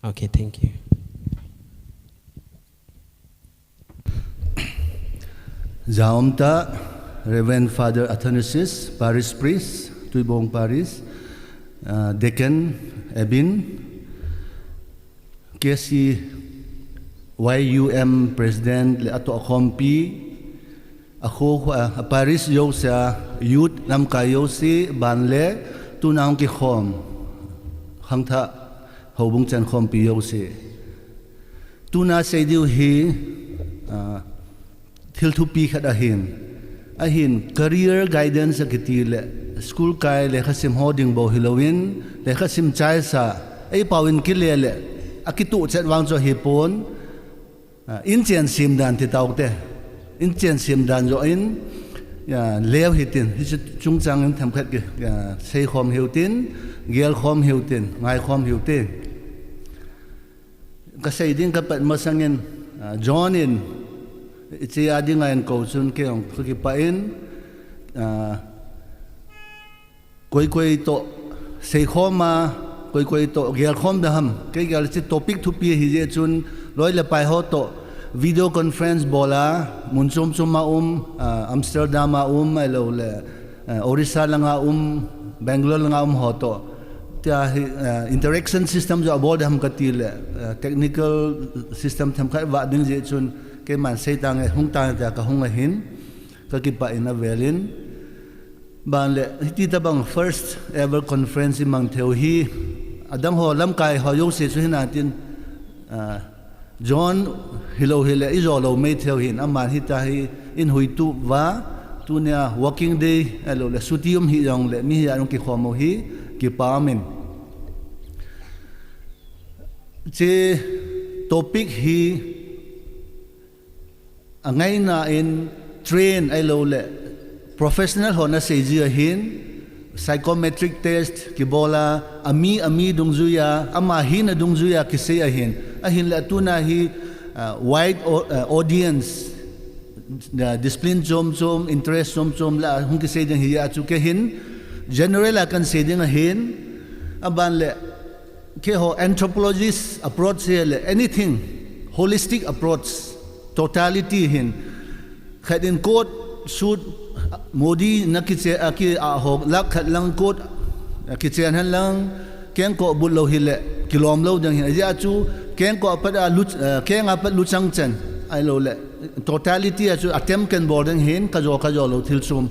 Okay, thank you. Zaumta, Reverend Father Athanasius, Parish Priest, Tuibong Parish, Deacon Ebin, KC YUM President Leato Akompi, ako Parish yo sa Youth Nam kayo si Banle, tunang kikhom, hangta hobong chan kompi yo si. Tuna sa diw hi, Hiltupi kat ahin career guidance kitile school kai le khasim hoding bo hilowin le khasim chai sa ai pawin kilele akitu chet wang cho hipon in chen sim dan ti taute in chen sim dan jo in ya lew hitin hi chung chang in tham khat ge sei khom hiutin gel khom hiutin ngai khom hiutin ka sei ding ka pat masangin john in Iti adi ngayon ko sun kayong kipain koy to say khoma koy to gyal khom daham kay gyal si topic thupi hije chun loy le pai ho to video conference bola munsum Amsterdam elo le Orissa langa Bangalore langa ho to tia interaction system jo abod ham katil technical system tham khai wa ding je chun cái màn xây tăng hung tăng ta cả hung hin cái kipa in avelin ban le ti ta bang first ever conference mang theo hi adang ho lam kai ho yo se chu hinatin John hilo izolo me theo hin aman hi ta hi in hui tu wa tu nia working day alo le sutium hi jong le mi ya rong ki khomo hi ki pa min che topic hi ngay na in train ay lo le professional ho na seji hin psychometric test kibola ami dungzuya ama hin dungzuya kise ahin la tuna hi wide audience the discipline som interest som la hung kise ding hi achu ke hin general akan se ding hin aban le ke ho anthropologist approach le anything holistic approach totality hin khadin code shoot modi nakiche aki a ho lak khat lang code kichen han lang keng ko bulo hile kilom lo dang hin ya chu keng ko pada lut keng apat luchang chen ai lo le totality chu attempt kan boarding hin ka jo lo thil sum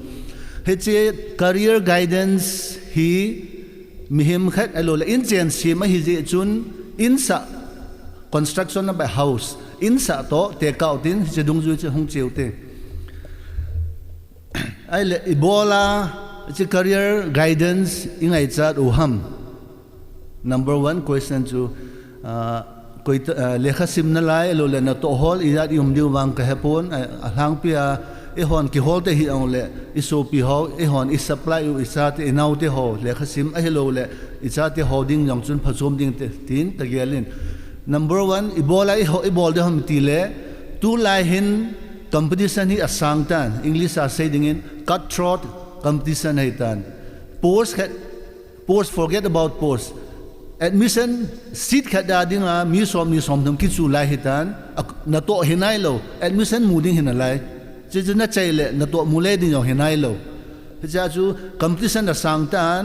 heche career guidance hi mihim khat ai lo le in chen si ma hi je chun insa construction of a house insa to te kaut tin che dung ju che hung chiu te ai le ibola che career guidance ingai chat uham number 1 question chu koi lekha sim na lai lo le na to hol izat yum diu wang ka hepon hang pia e hon ki hol te hi ang le isopi ho e hon is supply u isat e nau te ho lekha sim a hello le isat holding jong chun phachom ding te tin ta gelin number 1 ibola ibol de hom tile tu lai hin competition hi asang tan english are saying in cutthroat competition hai tan post forget about post admission seat khada dinga mi som dum ki chu lai hitan na to hinai lo admission muding hinalai je na chaile na to mule din yo hinai lo ja chu competition asang tan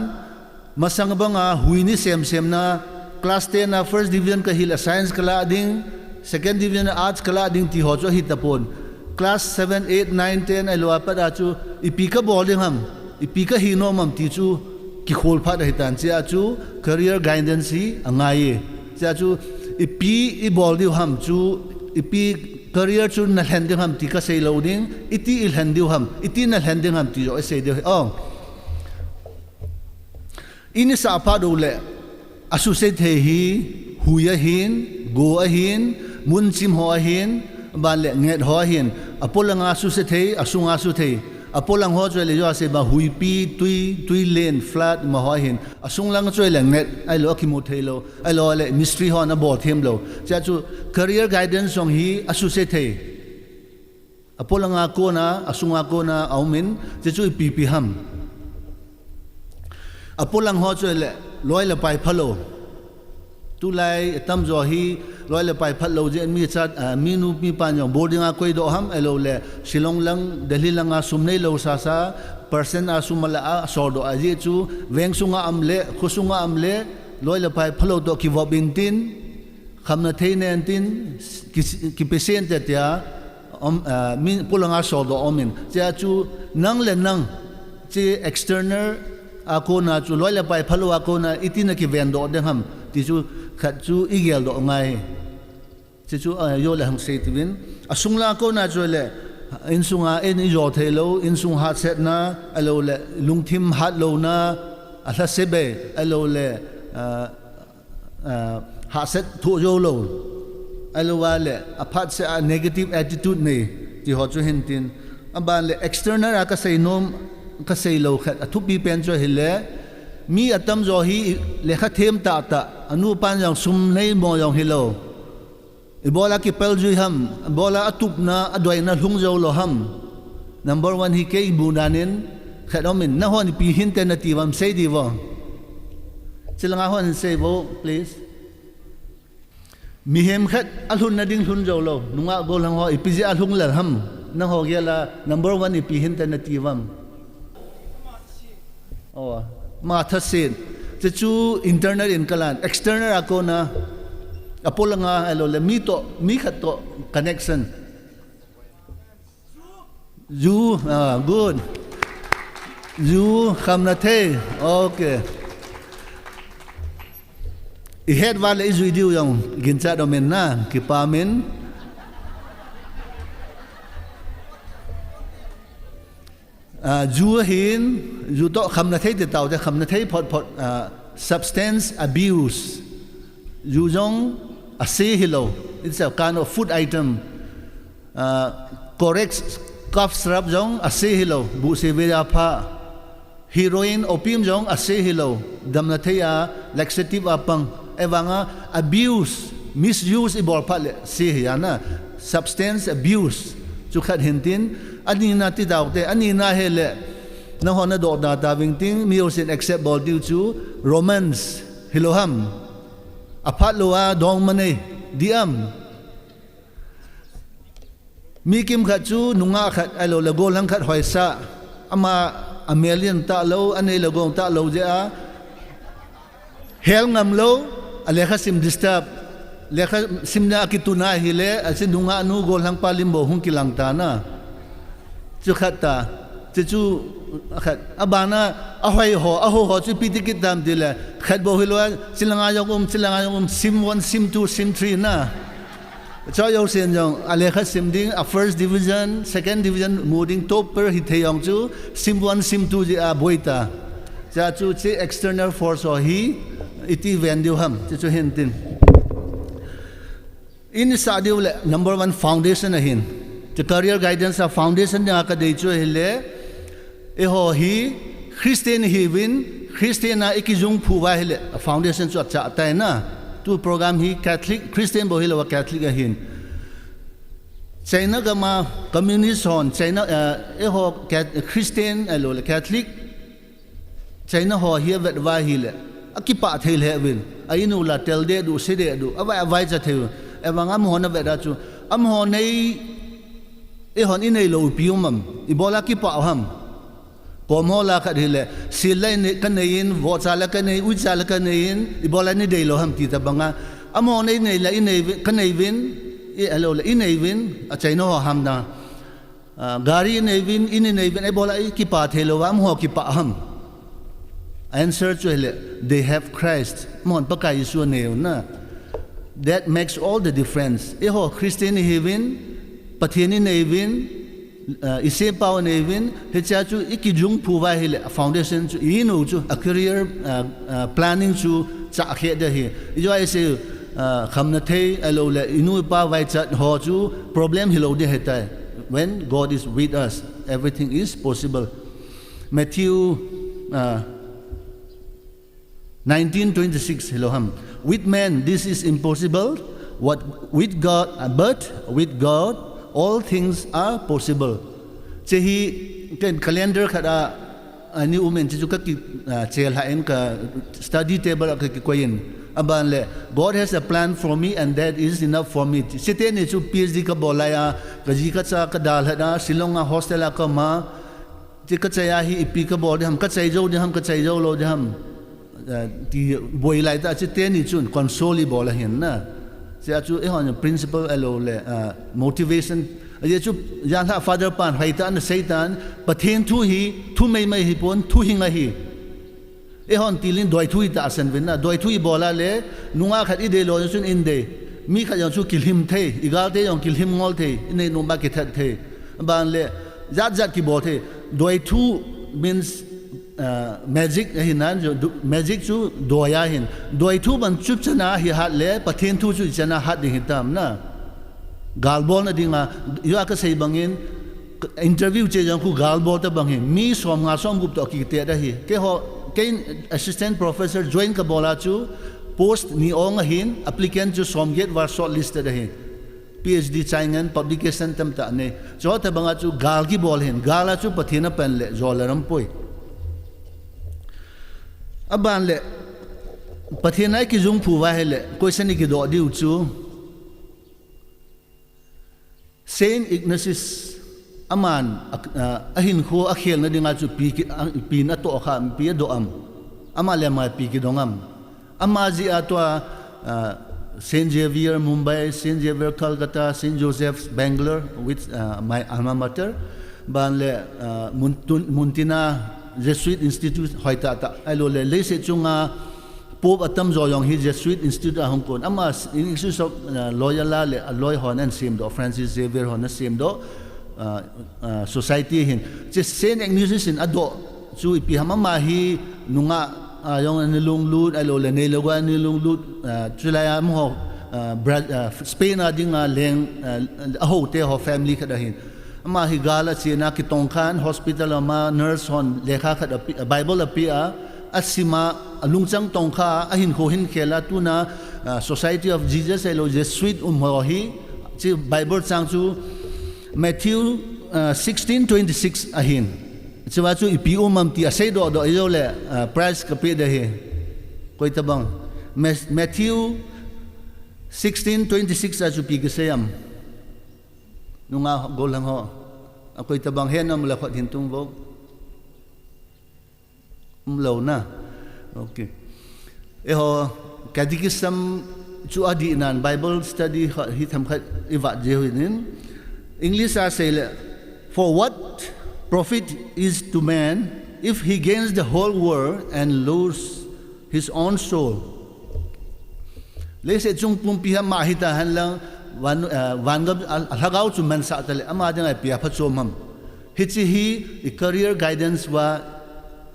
masang banga huini sem na class 10 na first division ka hila science kala ding second division arts kala ding ti ho cho hitapon class 7 8 9 10 ai lo pa da chu ipika bowling ham ipika hino mam ti chu ki khol pha da hitan cha chu career guidance hi angai cha chu ipi I bol diu ham chu ipi career chu na handing ham ti ka sei loading iti il handiu ham iti na handing ham ti jo sei de oh ini sa pa do le associate hi huya hin go ahin mun chim ho ahin ban le nget ho ahin apolanga associate asunga su the apolang ho choi le jo se ba hui pi tui len flat ma ho hin asung lang choi le net ai lo ki mu thelo ai lo le mystery ho na bo them lo cha chu career guidance song hi asu se the apolanga ko na asunga ko na aumin cha chu pi pi ham apolang ho choi le loi le pai phalo tu lai tam zo hi loi le pai phalo je mi chat mi nu mi pan yong boarding a koi do ham elo le silong lang delhi langa sumnei lo sa sa person a sumala a sor do a je chu weng sunga amle khusunga amle loi le pai phalo do ki wo bin tin khamna thein en tin ki patient te tia min pulanga sor do omin cha chu nang le nang che external a ko na chu loi le pai phalo a ko na itina ki ven do de ham ti chu khat chu igel do ngai che chu yo le hang se tivin asungla ko na chu le in sunga en i jo thelo in sung hat set na alo le lungthim hat lo na atha sebe alo le ha set thu yo lo alo wa le aphat se a negative attitude ne ti ho chu hin tin aban le external ka sei nom ka sei lo khat athu pi pen cho hile mi atam zo hi le kha them ta anu pan yang sum nei mo yang hilo ibola ki pel ju ham bola atup na adoi na lung zo lo ham number 1 hi ke ibunanin khadomin na hon pi hin te na ti wam sei di wo chilanga hon sei bo please mi hem khat alhun na ding hun zo lo nunga go lang ho ipiji alhung la ham na ho gela number 1 ipi hin te na ti wam oh ma tha sin che chu internal in kalan external akona apolanga elo le mi khat to connection you good you khamna the okay I head wale is video yang gincha do men na ki pa men ju hin ju to khamna the te taw te khamna the phot substance abuse ju jong a say hello it's a kind of food item correct cough syrup jong a say hello bu se vera pha heroin opium jong a say hello damna theya laxative apang evanga abuse misuse ibor pha le se yana substance abuse chu khat hintin ani na ti dawte ani na hele na hona do da ta wing ting music accept bol due to romance hiloham aphat loa dong mane diam mi kim khat chu nunga khat alo la gol hang khat hoisa ama amelian ta lo ane la gong ta lo je a hel ngam lo alekha sim disturb lekha simna akituna hile asin nunga nu gol hang palimbo hung kilang ta na chu khat ta chu khat abana ahoi ho ho chu pitikit dam dile khat bo hilwa silanga yong sim 1 sim 2 sim 3 na cho yo sen jong alekha sim ding a first division second division moving top per hiteyong chu sim 1 sim 2 ji a boita cha chu che external force ho hi iti vendu ham chu hintin in sadio le number 1 foundation ahin the career guidance a foundation ya ka dei chu hele e ho hi Christian hi win Christian na ikijung phuwa hele foundation chu cha ta na tu program hi Catholic Christian bo hele wa Catholic ahin China gama communist on China e ho Christian alo le Catholic China ho hi vet wa hi le akipa thel he win ainu la tel de du se de du avai cha theu evanga mo na vet da chu am ho nei e hon inei lo piumam ibola ki pa ham pomola khat hile silai ne kanein vo chala kanei u chala kanein ibola ni dei lo ham ti ta banga amo nei nei la inei kanei win e alo la inei win a chaino ham na gari nei win nei win ibola ki pa thelo wa mo ki pa ham answer to hile they have Christ mon pa kai su ne na that makes all the difference e ho Christian he win pathiani nei win ise pau nei win he cha chu ikijung phuwa hile foundation chu inu chu a career planning chu cha khe de hi jo ai se khamna thei alo le inu pa vai cha ho chu problem hilo de hetai when God is with us everything is possible. Matthew 19:26 Elohim. With man this is impossible, with God all things are possible. Chehi ken calendar khada ani umen chu ka ki chel ha en ka study table ka ki koyin aban le God has a plan for me and that is enough for me. Site ne chu PhD ka bolaya ka ji ka cha ka dal hada silonga hostel ka ma ti ka chaya hi ipi ka bol ham ka chai jo de ham ka chai jo lo de ham ti boi lai ta chite ni chun console bol hen na se chu e hon principle alo le motivation ye chu yan ha father pan haitan satan pathen thu hi thu mai mai hi pon thu hinga hi e hon tilin doi thu ta san ven na doi thu bola le nunga khat I de lo chun in de mi kha yang chu kilhim the igal te yang kilhim ngol the ne no ba ke that the ban le zat ki bo the doi thu means magic hinan magic chu doya hin doi thu ban chup chana hi hat le pathen thu chu chana hat ding hitam na galbol na dinga yo aka sei bangin interview che jang ku galbol ta bangin mi som nga som gup to ki te da hi ke ho ke assistant professor join ka bola chu post ni ong hin applicant chu som get war short listed hi PhD chaingan publication tam ta ne jo ta banga chu gal ki bol hin gala chu pathina pen le zolaram poi aban le pathina ki jung phu wa hele question ki do diu chu Saint Ignatius aman ahin kho akhel na dinga chu pi na to kha pi do am ama le ma pi ki dongam ama ji atwa Saint Xavier Mumbai, Saint Xavier Calcutta, Saint Joseph's Bangalore with my alma mater ban le Muntina Jesuit Institute hoita ta alo le se chunga pop atam zo yong hi Jesuit Institute a Hong Kong ama Institute of Loyola le Aloy hon and same do Francis Xavier hon same do society hin che Saint Ignatius in ado chu ipi hamama hi nunga yong nilung lut alo le nei logwa nilung lut chulaya mo Spain adinga leng a ho te ho family kada hin ama hi gala china ki tongkhan hospital ama nurse hon lekha khat Bible apia asima alungchang tongkha ahin ko hin khela tuna Society of Jesus elo Jesuit hi chi Bible chang chu Matthew 16:26 ahin chiwa chu ipi umam ti asai do yo le price ka pe de he koi tabang Matthew 16:26 a chu pi ke sayam nunga golang ho akoi tabang hen am la khat hin tung bo lo na okay e ho catechism chu adi nan Bible study hi tham khat iwa je hin English a say for what profit is to man if he gains the whole world and lose his own soul. Lese chung pum piha mahita hanlang wangab alhagaw chu man sa tale ama dang ai pia phachom ham hichi hi career guidance wa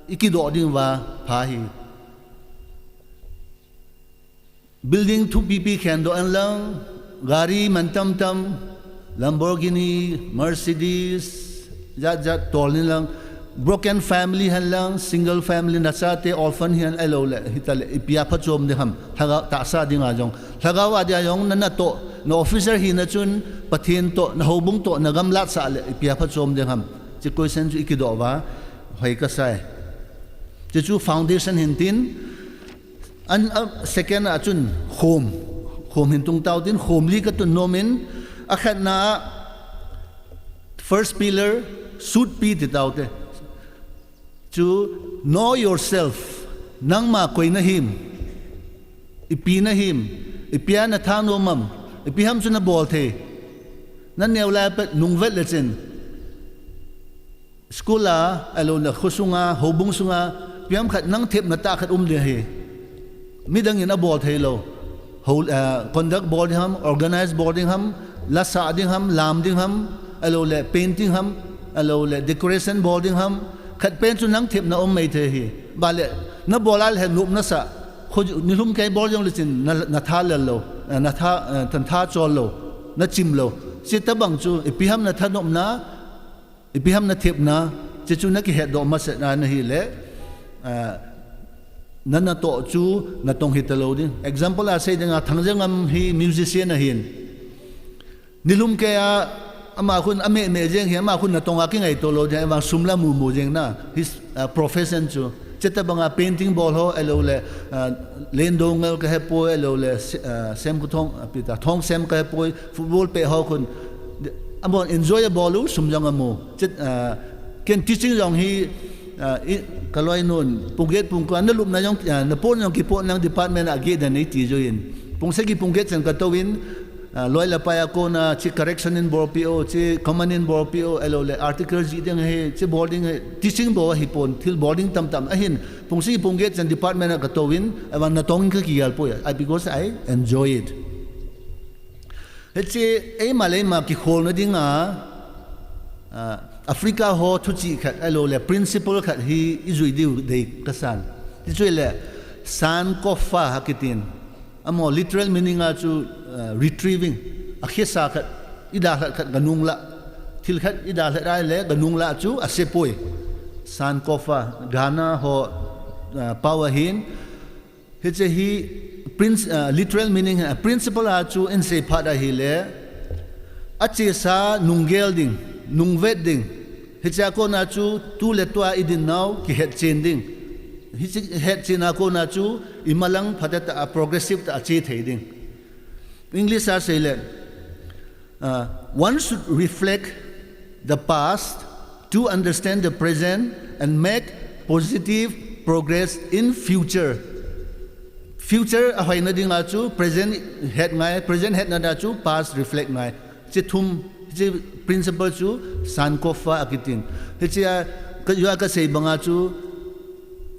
ikido ding wa phahi building 2 pp khando anlang gari mantam tam Lamborghini Mercedes Jat tolin lang broken family han lang single family na sa te orphan hian elo le hitale ipia phachom de ham thaga ta sa dinga jong thaga wa dia yong na to no officer hi na chun pathin to na hobung to na gamlat sa le ipia phachom de ham chi question chu ikido wa hoi ka sai chi chu foundation hin tin an second a chun home hin tung tau tin home li ka tun nomin akhat na first pillar should be the doubt to know yourself nang ma koi na him ipi na him ipia na thano mam ipi ham chu na bol the nan neula pe nungvet le chen skula alo na khusunga hobung sunga piam khat nang thep na ta khat de he midang ina bol the lo conduct boarding ham organized boarding ham la sa ding ham lam ding ham alo le painting ham alo le decoration boarding ham khat pen chu nang thep na mai the hi bale na bolal he lup na sa khoj nilum kai bol jong le chin na tha le lo na tha tan tha chol lo na chim lo si ta bang chu ipi ham na thanom na ipiham na tip na chu na ki het do ma se na hi le nana to chu na tong hitalo din example a sei dinga thangjangam hi musician a hin nilum ke a ama khun ame me jeng hi ama khun na tong a ki ngai to lo jeng wa sumla mu jeng na his profession chu cheta banga painting ball ho elo le lendongal ka he po elo le sem ku thong pita thong sem ka he po football pe ho khun amon enjoyable lu sumjang amu chet ken teaching jong hi kaloi nun punget pungkan na lup na yung na pon yung kipo ng department agi dan iti join pung segi punget san katawin loy la paya ko na chi correction in board PO chi command in board PO elo le article ji ding he chi boarding teaching bo hi pon til boarding tam ahin pung segi punget san department katawin awan na tong ka kiyal po because I enjoy it hechi ei malay ma ki khol na dinga Africa ho thuchi khat alo le principle khat hi izui diu dei kasan izui le san ko fa hakitin amo literal meaning a chu retrieving akhesa khat ida khat ganung la thil khat ida la le ganung la chu asepoi san ko fa gana ho power hin hi literal meaning principle a chu in se phada hi le ache sa nungel ding nungvet ding hicha ko na chu tu le twa idin now ki het chen ding het chen ko na chu imalang phata ta progressive ta ache thei ding English are say le one should reflect the past to understand the present and make positive progress in future ahoi na ding a chu present het na da chu past reflect ngai chi thum principle chu san ko fa akitin hichia ka yu ka sei banga chu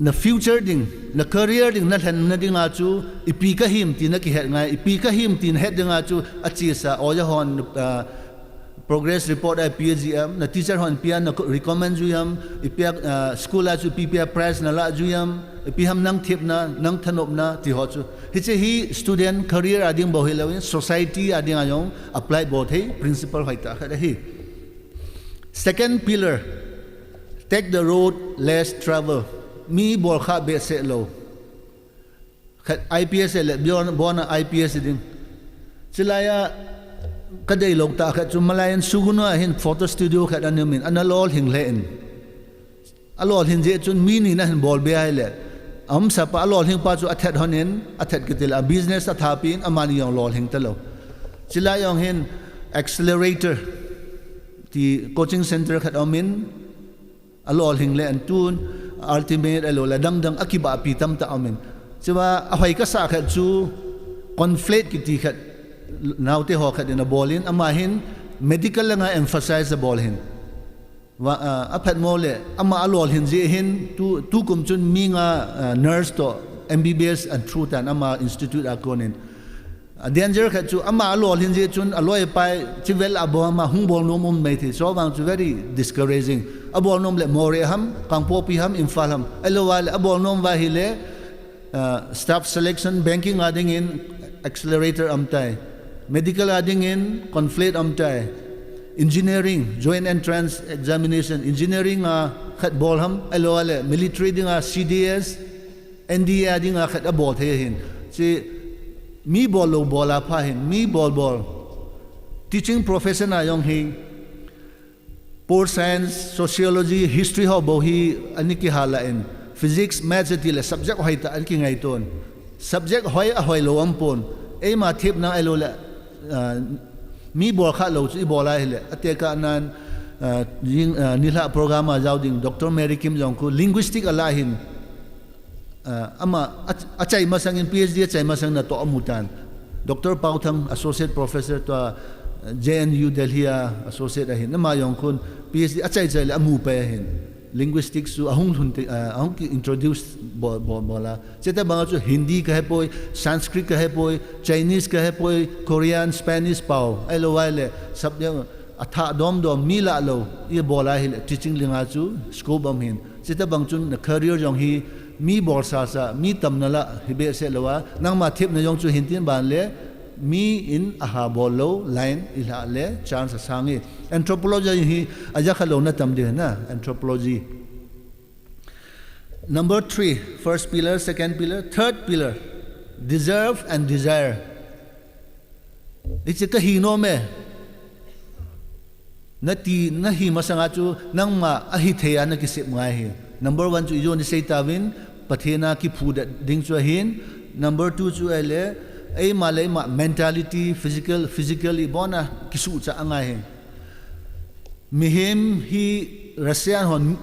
na future ding na career ding na than na dinga chu ipi ka him tin na ki het ngai ipi ka him tin het dinga chu achi sa oya hon progress report a PGM na teacher hon pian na recommend ju yam ipia school a chu PPA prize na la ju yam ipi ham nang thip na nang thanop na ti ho chu hi student career ading bo hilawin society ading ayong apply both hey principle hoita kha hi second pillar take the road less travel mi bol kha be se lo khat IPS le bona IPS ding chilaya kadai log ta kha chu malayan suguna hin photo studio kha anumin analol hinglen alol hin je chun mi ni na hin bol be ai le am sa pa lol hing pa chu athet honin athet kitil a business a thapin amani yong lol hing talo chila yong hin accelerator ti coaching center khat amin alol hing le an tun ultimate alo la dang akiba pi tam ta amin chiwa ahoi ka sa khat chu conflict ki ti khat naute ho khat in a bolin ama hin medical la nga emphasize the ball hin wa aphat mole ama alol hin je hin tu kum chun mi nga nurse to MBBS and truth and ama institute akonin danger khat chu ama alol hin je chun aloi pai chivel aboma hungbol nom mai thi so wang chu very discouraging abol nom le more ham kangpo pi ham infal ham elowal abol nom wa hi le staff selection banking ading in accelerator amtai medical adding in conflict amtai engineering joint entrance examination engineering khat bol ham alowale military ding CDS NDA ding khat abol the hin chi mi bol lo bola pha hin mi bol teaching profession ayong hi pure science sociology history ho bo hi aniki hala in physics maths atile subject hoi ta anki ngai ton subject hoi a hoi lo ampon e ma thip na elola mi bol kha lo chi bola hele ateka nan nila program a jauding Dr. Mary Kim jong ko linguistic ala hin ama achai masang in PhD achai masang na to amutan Dr. Pauthang associate professor to JNU Delhi associate ahin na mayong kun PhD achai chai amu pa hin linguistics su ahung introduce bola cheta banga chu Hindi ka hepoi Sanskrit ka hepoi Chinese ka hepoi Korean Spanish pau elo wale subject atha dom mila lo ye bola hi teaching linga chu scope am hin cheta bang chun na career jong hi mi bol sa mi tam na la hibe se lowa nang ma thep na yong chu hintin ban le mi in aha bolo line ila le chance sangi anthropology hi aja khalo na tam de na anthropology. Number 3, first pillar, second pillar, third pillar, deserve and desire. It's a kahino me. Nati nahi masanga chu nang ma ahithaya na kisip ngai hi. Number 1 chu ijo ni say tawin pathena ki food ding chu hin. Number 2 chu ele ai malai ma mentality physically bona kisu cha angai hi. Mihim hi Russian hon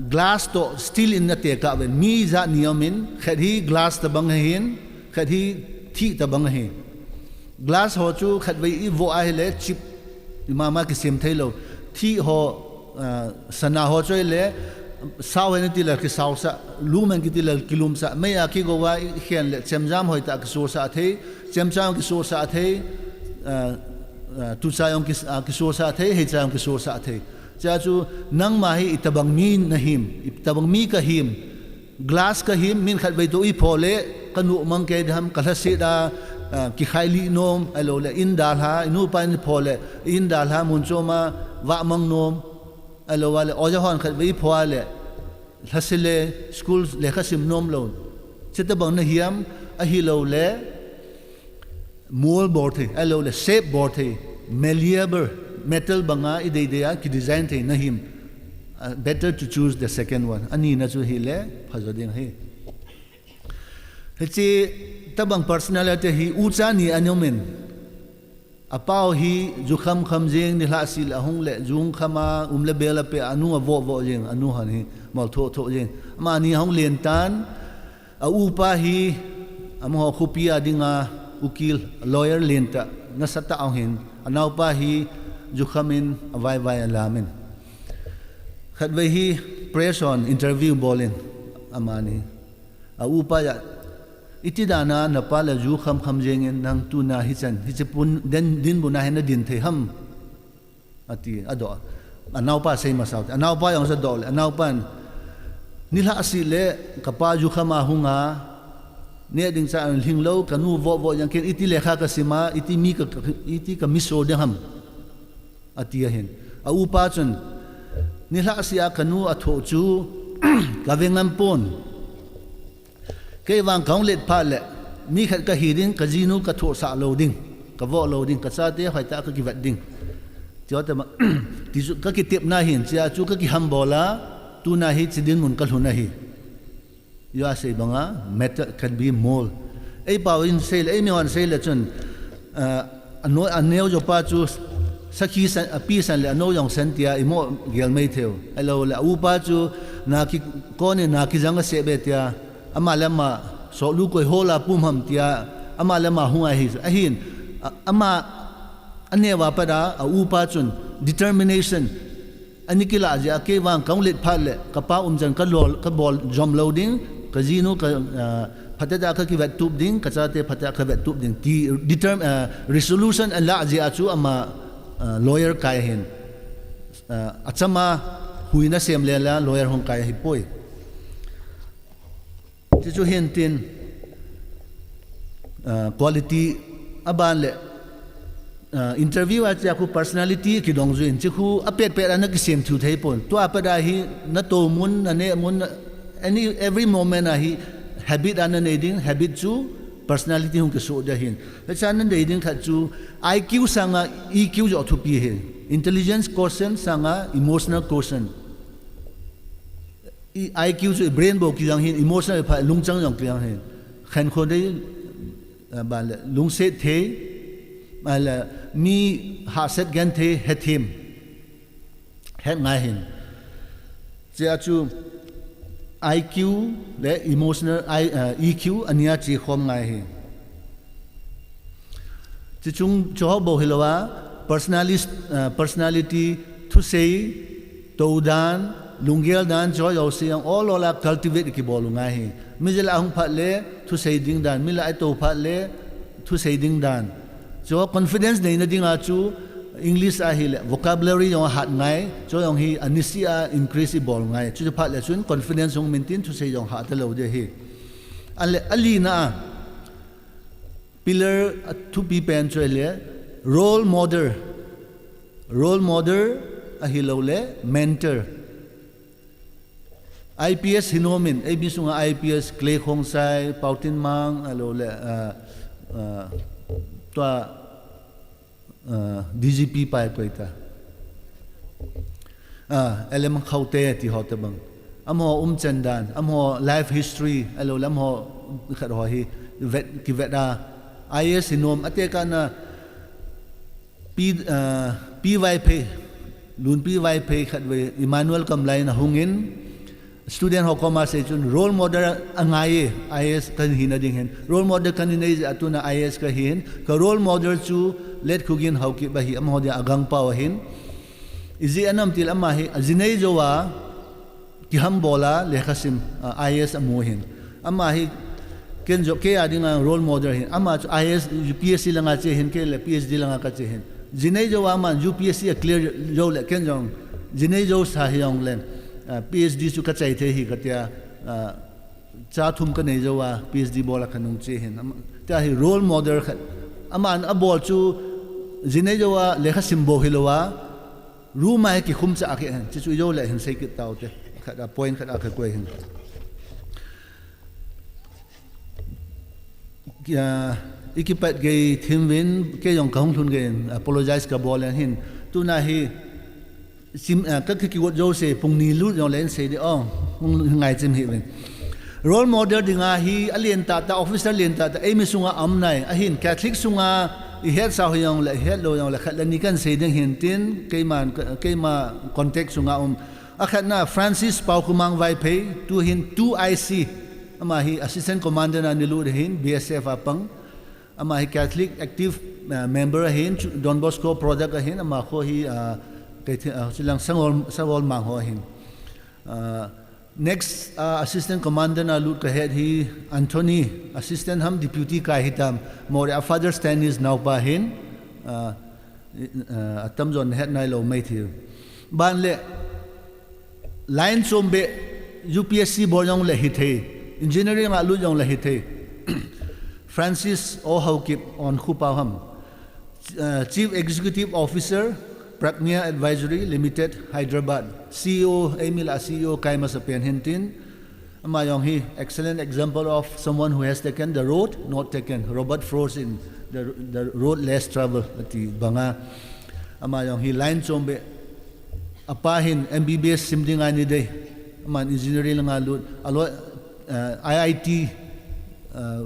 glass to still in na te ka wen mi za niyomin khadi glass ta bang hin khadi thi ta bang hin glass ho chu khadwei i vo a hele chip mama ki sem thailo thi ho sana ho choi le saw en ti la ki saw sa lumen ki ti la kilum sa me ya ki go wa hian le chemjam hoi ta ki so sa the chemjam ki so sa the tu sa yong ki so sa the he cham ki so sa the cha chu nang ma hi itabang mi nahim itabang mi ka him glass ka him min khat bai to i phole kanu mang ke dham kala se da ki khaili nom alo le in dal ha inu pa ni phole in dal ha mun choma wa mang nom alo wale oja hon khat bai phole hasile school le khasim nom lo chitabang na hiam a hi lo le mol board the alo le shape board the malleable metal banga idea ki design the nahim better to choose the second one ani na chu hi le phajoding hi hechi tabang personality hi ucha ni anomen apau hi jukham kham jing ni la sil ahung le jung khama le bela pe anu vo jing anu han hi mal tho jing ma ni hong len tan a upa hi amho khupia dinga ukil lawyer lenta na sata ang hin anau pa hi jukhamin vai alamin khatwei hi press on interview bolin amani a upa ya itidana napala jukham khamjengen nang tuna hichan hichepun den din buna hena din the ham ati ado anau pa sei masaut anau pa yong sa dol anau pan nila asile kapa jukhama hunga ne ding sa hinglo kanu vo yang ken iti lekha ka sima iti ka miso de ham atia hin a upa chun nila asia kanu atho chu kavengam pon ke wang kaung let pha le mi khat ka hiding ka jinu ka tho sa loading ka vo loading ka sa te hai ta ka ki vat ding jo ta ma ti chu ka ki tep na hin chia chu ka ki ham bola tu na hi chidin mun ka hluna hi you are say banga method can be more ei pawin sale ei mi wan sale chun ano aneo jo pa chu sakhi san api san le ano yong sentia imo gel mai theo hello la upa chu na ki kone na ki janga se betia amalama so lu koi hola pum ham tia amalama hu ai ahin ama anewa pada a upa chun determination anikila ja ke wang kaunglet phale kapa umjan ka bol jom loading kazino ka patata ka ki vet tube ding kachate patata ka vet tube ding ti resolution and la ja chu ama lawyer kai hin achama huina sem le la lawyer hong kai hi poi ti chu hin tin quality aban le interview at yaku personality ki dongzu in chiku apet pet ana ki sem thu thei pon to apada hi na to mun ane mun any every moment hi habit ana needing habit chu personality hung ke so da hin chanan needing kha chu IQ sanga EQ jo thu pi he intelligence quotient sanga emotional quotient IQ chu brain bo ki jang hin emotional pha lungchang jong ki jang hin khan kho dei ba lung se the ala mi ha set gan the hetim het ngai hin chia chu IQ le emotional EQ ania chi khom ngai hi chi chung cho bo hilowa personality to say to dan lungel dan cho yo siang all ola cultivate ki bolu ngai hi mijel ahung phat le to say ding dan mila ai to phat le to say ding dan so confidence nei na dinga chu English a hi le vocabulary yong hat ngai cho yong hi anisia increase bol ngai chu phat le chun confidence yong maintain to say yong ha ta lo de hi ale alina pillar to be pen le role model a hilole mentor IPS hinomin abi sunga IPS clay khong sai pautin mang alole to DGP pai koita element khaute ti hotabang amo chandan amo life history alo lamho kharo hi vet ki veta IS hinom ateka na PYP lun PYP khatwe Emmanuel Kamlai na hungin student hokoma se chun role model angai IS kan hina ding hen role model kan nei atuna IS ka hin ka role model chu let khugin Haokip ba hi amo dia agang pa hin izi anam til ama hi azinei jowa ki ham bola lekhasim IS amuhin ama hi ken jo ke adinga role model hin ama IS UPSC langa che hin ke le PhD langa ka che hin jinei jowa man UPSC clear jo le ken jong jinei jo sa hyong len PhD su ka chai the hi ka tia cha thum ka nei jowa PhD bola khanung che hin ta hi role model aman abol chu jinei jowa lekhasim bo hilowa ru mai ki khum cha ke han chu jo le hin sei ki taw te khada point khada ka koi hin ya ikipat ge thimwin ke yong kahung thun ge apologize ka bol hin tu na hi sim ka ki wot jo se pungni lu yong len se de ong ngai chim hi wen role model dinga hi alien ta officer alien ta ai mi sunga amnai a hin catholic sunga I head sa yong le head lo yong le khat ni kan se ding hin tin keima contact sunga akhat na Francis Pau Kumang vai pay tu hin 2 IC ama hi assistant commander na nilu hin BSF apang ama hi Catholic active member hin Don Bosco project hin ama ko hi silang sangol mang ho hin next assistant commander na lut ka head hi Anthony assistant ham deputy ka hitam more a father stand is now pa hin atam zon head nai lo mai thi ban le line sombe UPSC boyong le hithe engineering alu yong le hithe Francis O Haokip on khupaham chief executive officer Pragnya Advisory Limited Hyderabad CEO Emila CEO Kaima Sapian Hintin amayong hi excellent example of someone who has taken the road not taken Robert Frost in the road less travel ati banga amayong hi line sombe apahin MBBS simdinga ni day man engineering nga lut alo IIT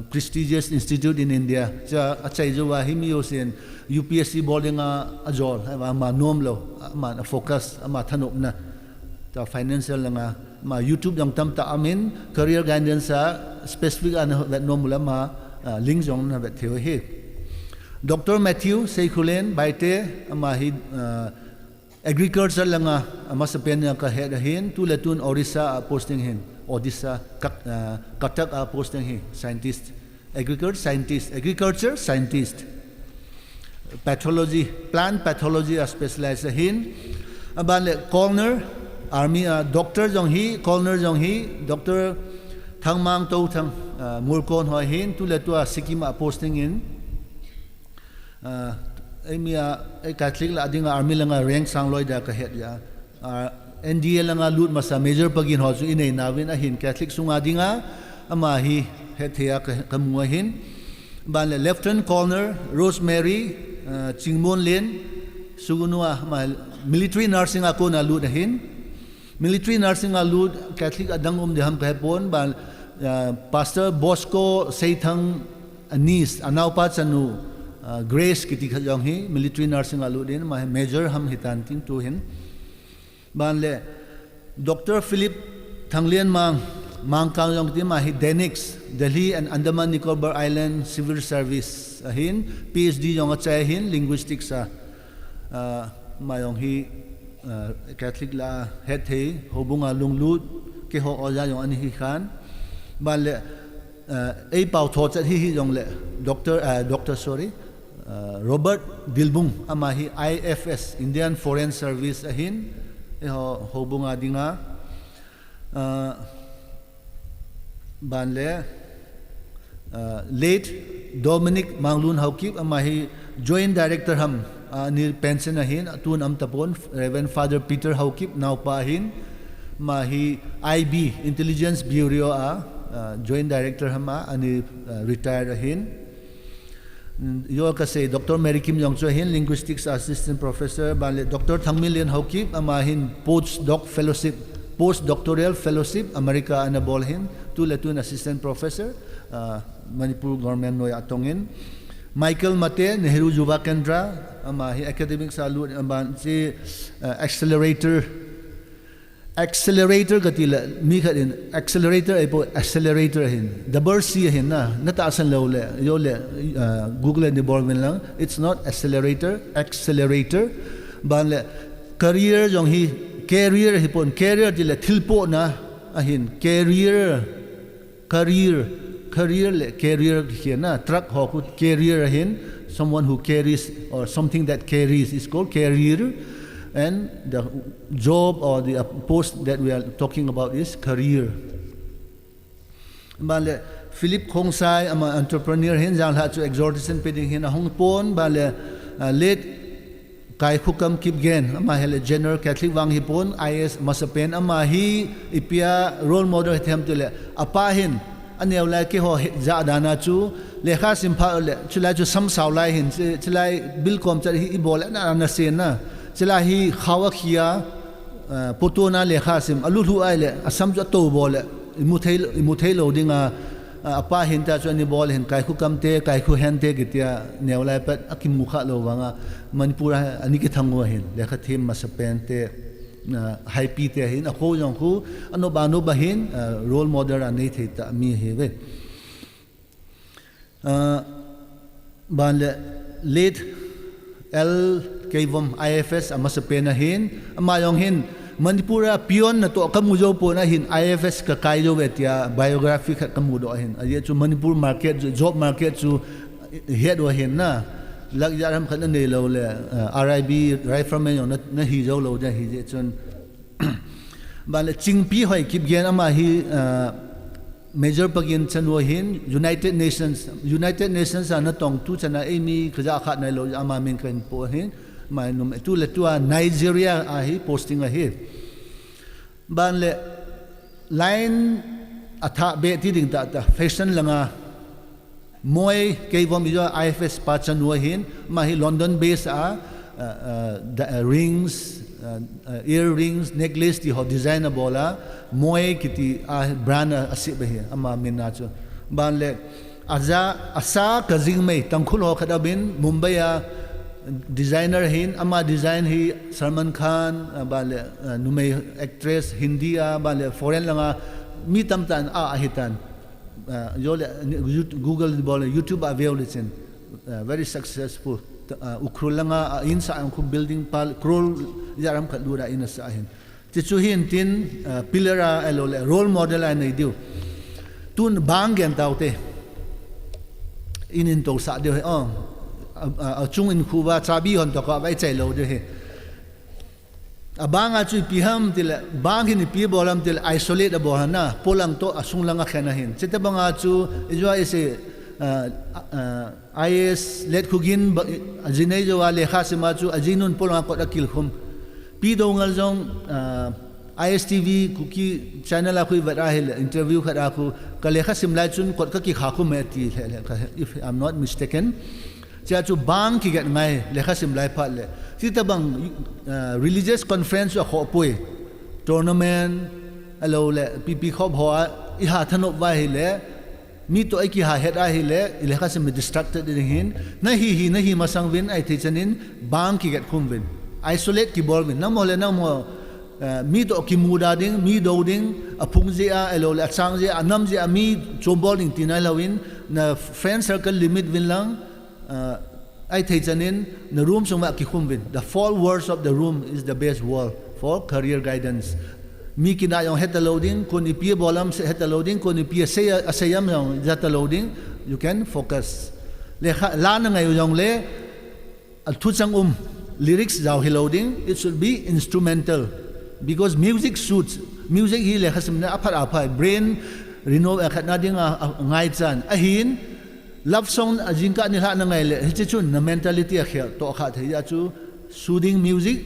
prestigious institute in India cha achai jowa himio sen UPSC boarding ajol ma nomlo ma focus ma thanop na ta financial nga ma YouTube yang tam ta amin career guidance specific an that nomula ma link jong na vet theo he Dr. Matthew Seikulen baite ma hi agriculture langa amasapen ka head hin tulatun Orissa posting hin Odisha Katak posting hin scientist agriculture scientist pathology plant pathology specialized hin abale coroner army doctor jong hi coroner jong hi doctor thangmang to thang murkon ho hin tulatua sikima posting in emia Catholic la dinga army langa rank sang loida ka het ya NDA langa lut masa major pagin ho chu inei nawin a hin Catholic sunga dinga ama hi hetia ka mu hin ban lieutenant colonel Rosemary Chingmon Len sugunua ma military nursing ako na lut hin military nursing a lut Catholic adangom de ham ka pon ban pastor Bosco Seithang Anis anaupa chanu Grace kiti khajong hi military nursing alu din ma major ham hitan ting tu hin ban le Dr. Philip Thanglian mang kang yong ti ma hi Denix Delhi and Andaman Nicobar Island Civil Service hin PhD yong achai hin linguistics ma yong hi Catholic la het he hobunga lunglut ke ho oja yong ani hi khan ban le ei pau tho chat hi yong le doctor sorry Robert Dilbung amahi IFS Indian Foreign Service ahin hobunga dinga banle late Dominic Manglun Haokip amahi Joint Director ham ni pension ahin atun am tapon Reverend Father Peter Haokip now pa ahin mahi IB Intelligence Bureau Joint Director ham ani retired ahin yo kasi Dr. Mary Kim Yong Cho ahin Linguistics Assistant Professor bale Dr. Thangmilian Haokip amahin Postdoctoral Fellowship America anabolhin tulatun Assistant Professor Manipur Government Noy Atongin Michael Mate Nehru Yuva Kendra amahi academic salud si accelerator katila mi khatin accelerator hin double C hin na nataasan lo le yo le Google and involvement lang it's not accelerator ban le career jong hi career hipon career dile thilpo na ahin career le carrier here truck ho carrier ahin someone who carries or something that carries is called carrier and the job or the post that we are talking about is career bale Philip Khongsai ama entrepreneur hin jang ha chu exhortation peding hin hong pon bale late kai khukam kip gen ama hele general catholic wang hipon is masapen ama hi ipia role model hem tule apa hin aneu lai ke ho ja dana chu lekha simpha le chulai chu sam saw lai hin chulai bilkom char hi bol na sen na chulai hi khawa khia potona lekha sim alu lu ai le asam chu to bol imuthei lo dinga apa hin ta chu ni bol hin kai khu kamte kai khu hente gitia neu lai pat akim mukha lo wanga manipura ani ke thango hin lekha them masapente high pi te hin a kho jong khu ano ba hin role model ani theta mi heve ban late l kevom ifs amasapena hin amayong hin manipura pion na to kamujo po na hin ifs ka kaijo vetia biography ka kamudo hin aye chu manipur market job market chu head wa hin na lag yaram khana ne lo le rib rifleman yo na hi jo lo ja hi je chun bale chingpi hoi kip gen ama hi major pagin chanwo hin United Nations ana tong tu chana emi khaja khat nai lo ama min kan po hin mai num tu le tua Nigeria a hi posting a hi ban le line atha be ti ding ta fashion langa moi kevom jo ifs pa chanwo hin ma hi London based rings earrings necklace ti ho designer bola moi kiti brand asib he ama minna chu ban le asa kazing mai tangkhul ho khadabin Mumbai designer hin ama design hi Salman Khan bale numei actress Hindi bale foreign langa mi tamtan ahitan Google bola YouTube available chen very successful ukrulanga insa ang building pal krol yaram khadura inasa hin tichu hin tin pillar role model ai diu tun bang gen taute inin to sa de chung in khuwa chabi hon to ka vai chai lo de he abanga chu piham til bang hin pi bolam til isolate abo hana polang to asung langa khana hin chete banga chu ijwa ise is let khugin ajinai jo wale khasima chu ajinun polang ko akil khum pi do ngal jong ISTV kuki channel akhui vara hel interview khara khu kalekha simlai chun kot ka ki kha khu me ti if I'm not mistaken cha chu bang ki get ngai lekha simlai phat le ti tabang religious conference a kho pui tournament alo le pp khop ho I ha thanop wa hi le mi to ai ki ha het a hi le lekha sim distracted hin na hi masang win ai thi chanin bang ki get khum win isolate ki bol win nam ho le nam ho mi to ki muda ding mi do ding apung je a elo le chang je anam je mi chombol ding tinai lawin na friend circle limit win lang I thei chanin na room songwa ki khum win the four words of the room is the best word for career guidance mi kina yong het loading ko ni pi bolam se het loading ko ni pi se asayam yong jat loading you can focus le la na ngai yong le al thu chang lyrics jaw he loading it should be instrumental because music suits music hi le khasim na aphar brain renove khatna ding ngai chan ahin love song ajingka ni la na ngai le hi chu na mentality a khel to kha thei ya chu soothing music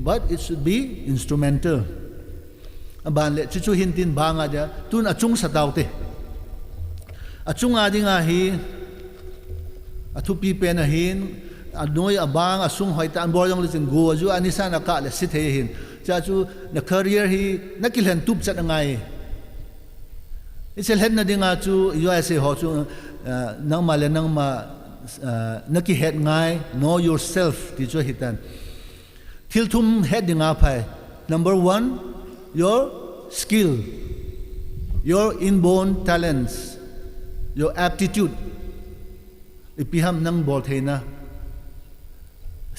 but it should be instrumental ban le chu hin tin banga ja tun achung sataw te achunga dinga hi athu pi pen a hin anoi abang asung hoi tan bor jong le chin go ju anisa na ka le sit he hin cha chu na career hi na kilhan tup chat ngai isel hen na dinga chu USA ho chu nang ma le nang ma na ki het ngai know yourself ti chu hitan thil thum het dinga phai number 1 your skill your inborn talents your aptitude ipiham nang bol theina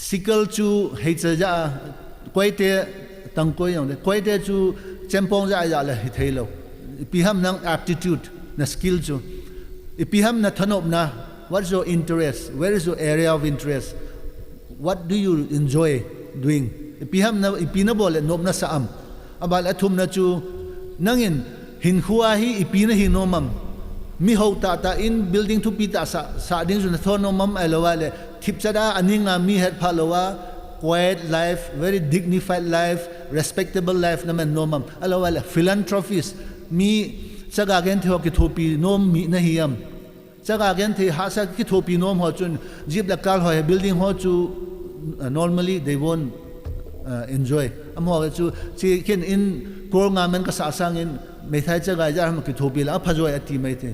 sickle chu heicha ja koite tangkoi yong de koite chu chempong ja ya le hi theilo ipiham nang aptitude na skill chu ipiham na thanop na what's your interest where is your area of interest what do you enjoy doing ipiham na ipina bol nop na saam abal athum na chu nangin hin khuwa hi ipina hi nomam mi ho ta in building to pita sa ding ju na thono mam alowa le thipchada aninga mi het phalowa quiet life very dignified life respectable life na man nomam alowa le philanthropist mi chaga gen tho ki thopi nom mi na hiam chaga gen the ha sa ki thopi nom ho chun jib la kal ho building ho chu normally they won't enjoy am ho chu chi ken in kor nga man ka sa sangin mai thai chaga ja ham ki thopi la phajoi ati mai the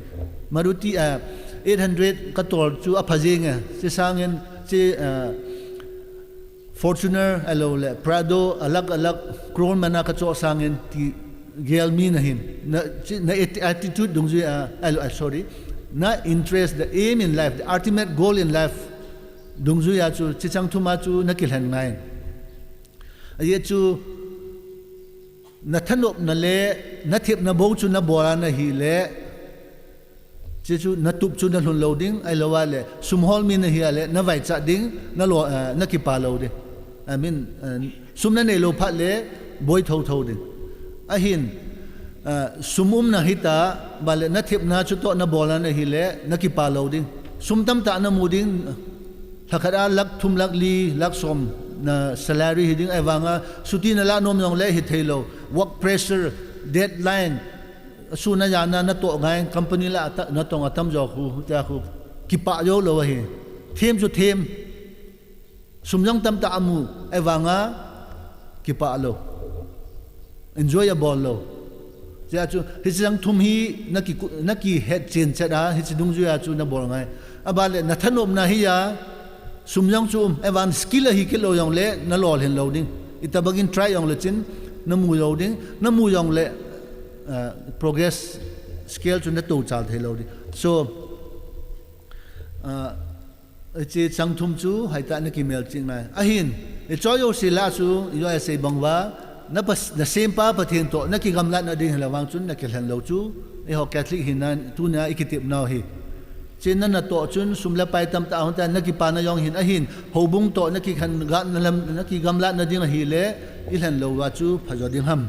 maruti 800 ka tol chu aphajenga che sangin che Fortuner alo le Prado alag kron mana ka cho sangin ti gel mi na hin na attitude dungju sorry na interest the aim in life the ultimate goal in life dungju ya chu chichang thuma chu na kilhan ngai aye chu na thanop na le na thep na bo chu na bora na hi le che chu na tup chu na lun loading ai lawa le sumhol mi na hi le na vai cha ding na lo na ki pa lo de I mean sumna ne lo phat le boy tho de a hin sumum na hita bale na thep na chu to na bola na hi le na ki pa lo ding sumtam ta na mu ding thakara lak thum lak li lak som na salary hiding ai wanga suti na la nom nong le hi thailo work pressure deadline suna ya na to ngai company la na tong atam jo khu ta khu ki pa yo lo hi them chu them sumjang tam ta amu ai wanga ki pa lo enjoyable lo ja chu hisang thum hi na ki head chen chada hi chidung ju ya chu na bol ngai abale na thanom na hi ya sumjang chu evan skill hi ke lo yong le na lol hen loading itabagin try yong le chin na mu loading na mu yong le progress scale chu na to chal thei loading so che chang thum chu haita na ki mel ching mai ahin e choyo sila chu yo se bangwa na pas na sempa pathen to na ki gamla na ding lawang chun na kelhan lo chu e ho catholic hinan tu na ikitip naw hi chen na to chun sumla pai tam ta hon ta na ki pa na yong hin ahin hobung to na ki khan ga na lam na ki gamla na ding hi le ilhan lo wa chu phajo ding ham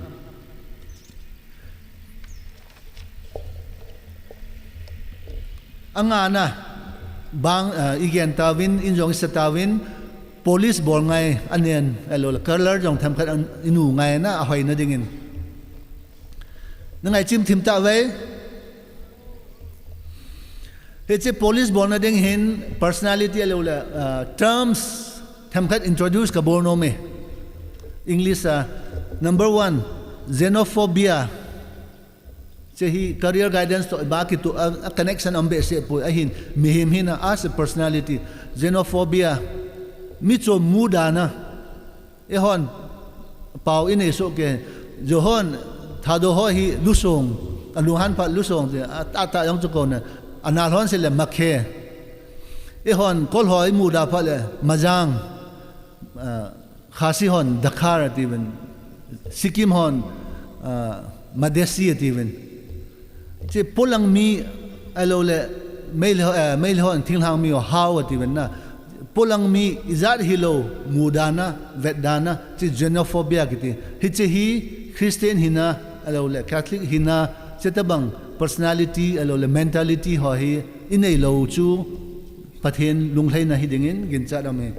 angana bang igen tawin injong satawin police bol ngai anian alo color jong tham khat inu ngai na hoi na dingin nangai chim thim ta we he che police bol na ding hin personality alo terms tham khat introduce ka bol no me english number 1 xenophobia che hi career guidance to ba ki to a connection ambe se po ahin mihim hina as a personality xenophobia mi cho mudana e hon pau ine so ke johon thado ho hi lusong aluhan pa lusong je ata yong chu kon anal hon se le makhe e hon kol hoi muda pha le majang khasi hon dakhar tiven sikim hon madesi tiven che polang mi alo le mail hon thinghang mi how tiven na polang mi izat hilo mudana vedana che xenophobia kiti hi che hi christian hina alo le catholic hina che tabang personality alo le mentality ho hi inei lo chu pathen lunglai na hi dingin gin cha dame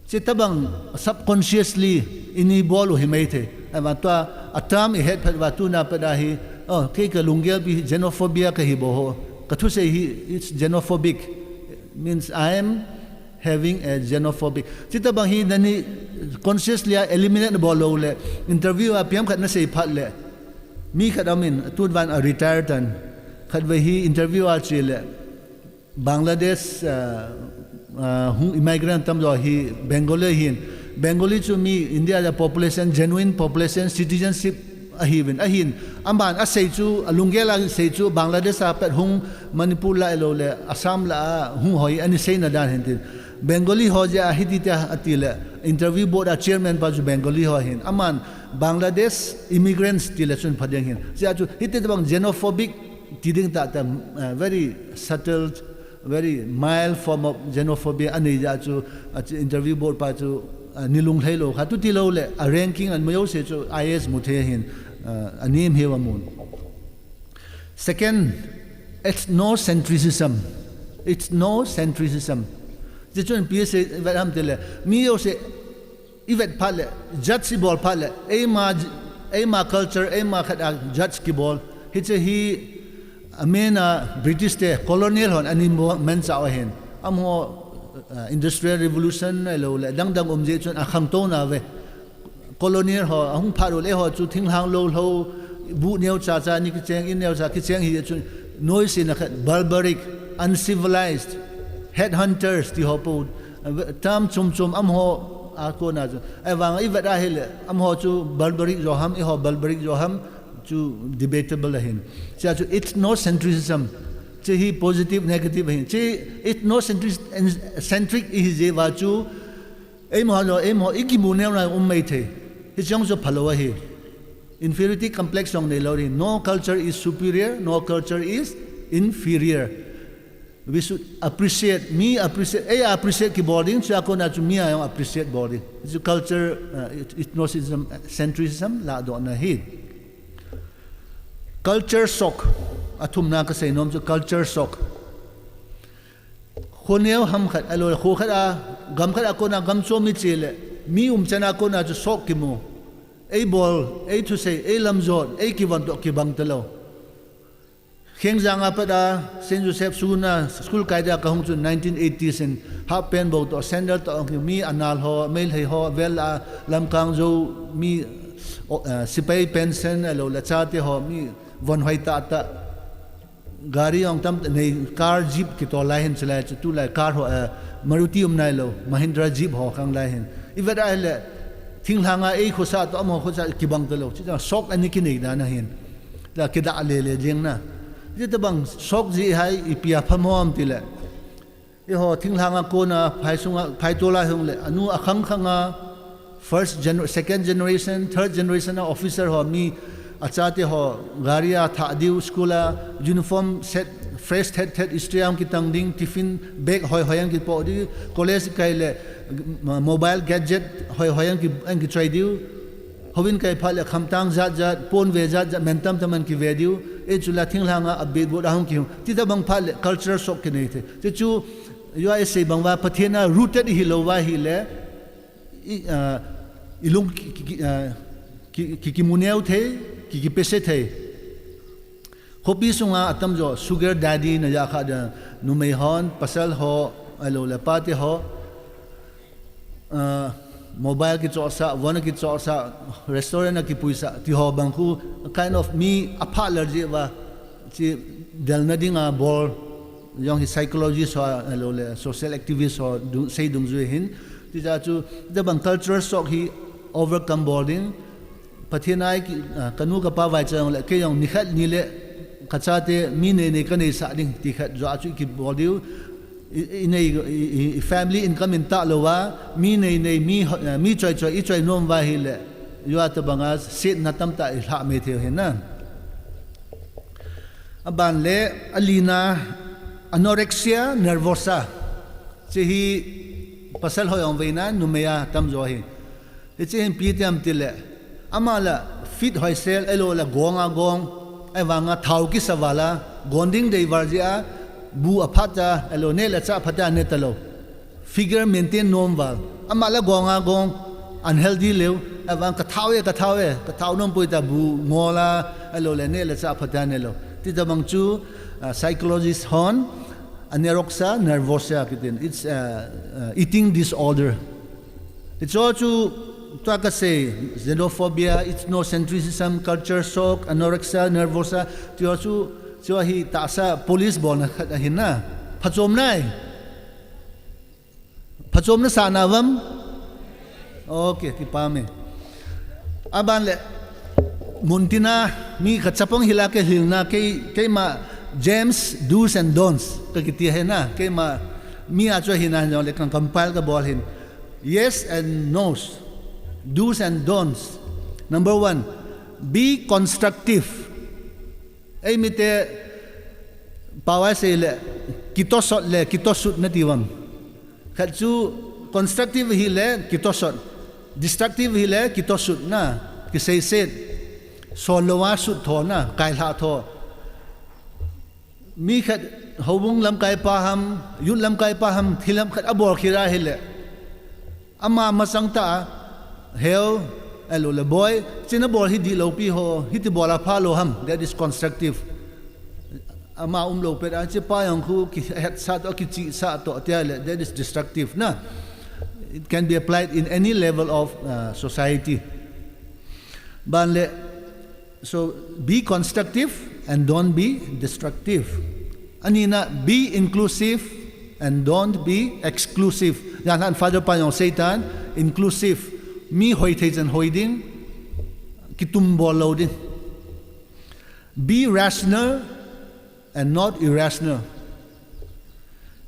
che tabang subconsciously ini bolu hi mai the ama to atam I het phat wa tu na pada hi oh ke ka lungia bi xenophobia ka hi bo ho ka thu say he it's xenophobic means I am having a xenophobic chita bang hi nani consciously eliminate bolo le interview a piam khat na sei phat le mi khat amin tu van a retired tan khat ve hi interview a chile Bangladesh hung immigrant tam lo hi Bengali chu mi India the population genuine population citizenship ahin amban a sei chu alungela sei chu Bangladesh a pet hung Manipur la elo le Assam la hung hoi ani sei na dan hin Bengali ho ja hidita atile interview board a chairman pa chu Bengali ho hin aman Bangladesh immigrants tilachun phadeng hin ja chu hitte bang xenophobic tiding ta very subtle very mild form of xenophobia ani ja chu interview board pa chu nilung thailo khatu ti lo le a ranking an mayo se chu is muthe hin anim hewa mun second ethnocentrism je chun psa veram tele mi yo se ivet phale judge si bol phale ema culture ema khada judge ki bol hi amena British te colonial hon animo men chaw hen amho industrial revolution lo le dang je chun akham to na ve colonial ho hung pharu le ho chu thing hang lo bu neu cha ni ki cheng in neu cha ki cheng hi chun noise in a barbaric uncivilized headhunters ti ho pu tam chum amho a ko na chu awang I vada hele amho chu barbaric jo ham chu debatable hin cha chu ethnocentrism che hi positive negative hin che ethnocentric is je wa chu emo ikimu ne na ummai the hi chang so phalo hi inferiority complex song ne lo no culture is superior no culture is inferior we should appreciate ki boarding cha ko na chu mi ayong appreciate boarding it's culture ethnocentrism la do na hi culture shock athum na ka sei nom chu culture shock khoneu ham khat alo kho khat a gam khat a ko na gam cho mi chele mi chana ko na chu shock ki mo bol to say lamzot ki van to ki bang talo kheng janga pada Saint Joseph Suna school kaida ka hung chu 1980s and half pen bo to sender to mi anal ho mail ho vel lamkang jo mi sipai pension alo la chate ho mi von hoita ta gari ong tam nei car jeep ki to lai hin chala tu lai car ho Maruti nai lo Mahindra jeep ho khang lai hin ivada hele thing hanga khosa to amo khosa ki bang to lo chi sok ani ki nei na hin la ki da le jeng na je ta bang sok ji hai ipia phamom tile ho thing hanga ko na phai sunga phai to la hung le anu akhang khanga second generation third generation officer ho mi achate ho garia tha diu skula uniform set fresh head istriam ki tangding tiffin bag hoyang ki po di college kaile mobile gadget hoyang ki ang ki try diu hobin kai phale khamtang zat pon ve zat mentam taman ki video chula thinglanga update bo dang ki ti da bang phale culture shock ki nei the chu USA bangwa pathena rooted hilowa hile ilung ki muneu the ki pese the khopi sunga atam jo sugar daddy na ya kha da numei hon pasal ho alo la pate ho mobile ki chosa one ki chosa restaurant ki puisa ti ho bangku kind of me apha allergy wa chi dalna dinga bol young psychologist ho alo le social activist ho sei dung ju hin ti ja chu the bang culture shock hi overcome boarding pathinai ki kanu ka pa vai chang le ke yong nikhat ni le khachate mi ne ka nei sa ding ti khat jo achu ki body in a family income in ta lowa mi nei mi choi nom wa hi le yo at banga sit na tam ta ha me the he na aban le alina anorexia nervosa che hi pasal ho yong veina numea tam jo hi che hin pi tam tile amala fit hoisel elo la gong ai wanga thau ki savala gonding dei warjia bu aphata alone la cha phata ne talo figure maintain norm wal amala gonga gong unhealthy lew awang ka thau nom poita bu ngola alole ne la cha phata ne lo ti damang chu psychologist hon aneroxa nervosa kitin it's eating disorder. It's also to say xenophobia, ethnocentrism, culture shock, anorexia nervosa. Ti also hi tasa police bon hinna phachom na sanavam. Okay, ti pame. Aban le muntina mi kachapong hilake hilna kay ma James do's and don'ts kakiti hai na kay ma mi acho hina no le kan compile ka bol hin yes and no's, do's and don'ts. Number 1, be constructive. Ay mite pawa se le kitosot na tiwang khatsu constructive hi le kitosot, destructive hi le kitosot na kisay set solowa sut tho na kaila tho mi khat hobung lam kai paham yun lam kai paham thilam khat abor khira hele ama masangta hell elo le boy chinabor hi di lo pi ho hi ti bola pha lo ham, that is constructive. Ama lo pe a che pa yang khu ki het sa to ki chi sa to tiale, that is destructive na. It can be applied in any level of society. Banle, so be constructive and don't be destructive. Anina, be inclusive and don't be exclusive. Yan han father pa yung Satan, inclusive. Mi hoi tejan hoi ding, kitumbol lo ding. Be rational and not irrational.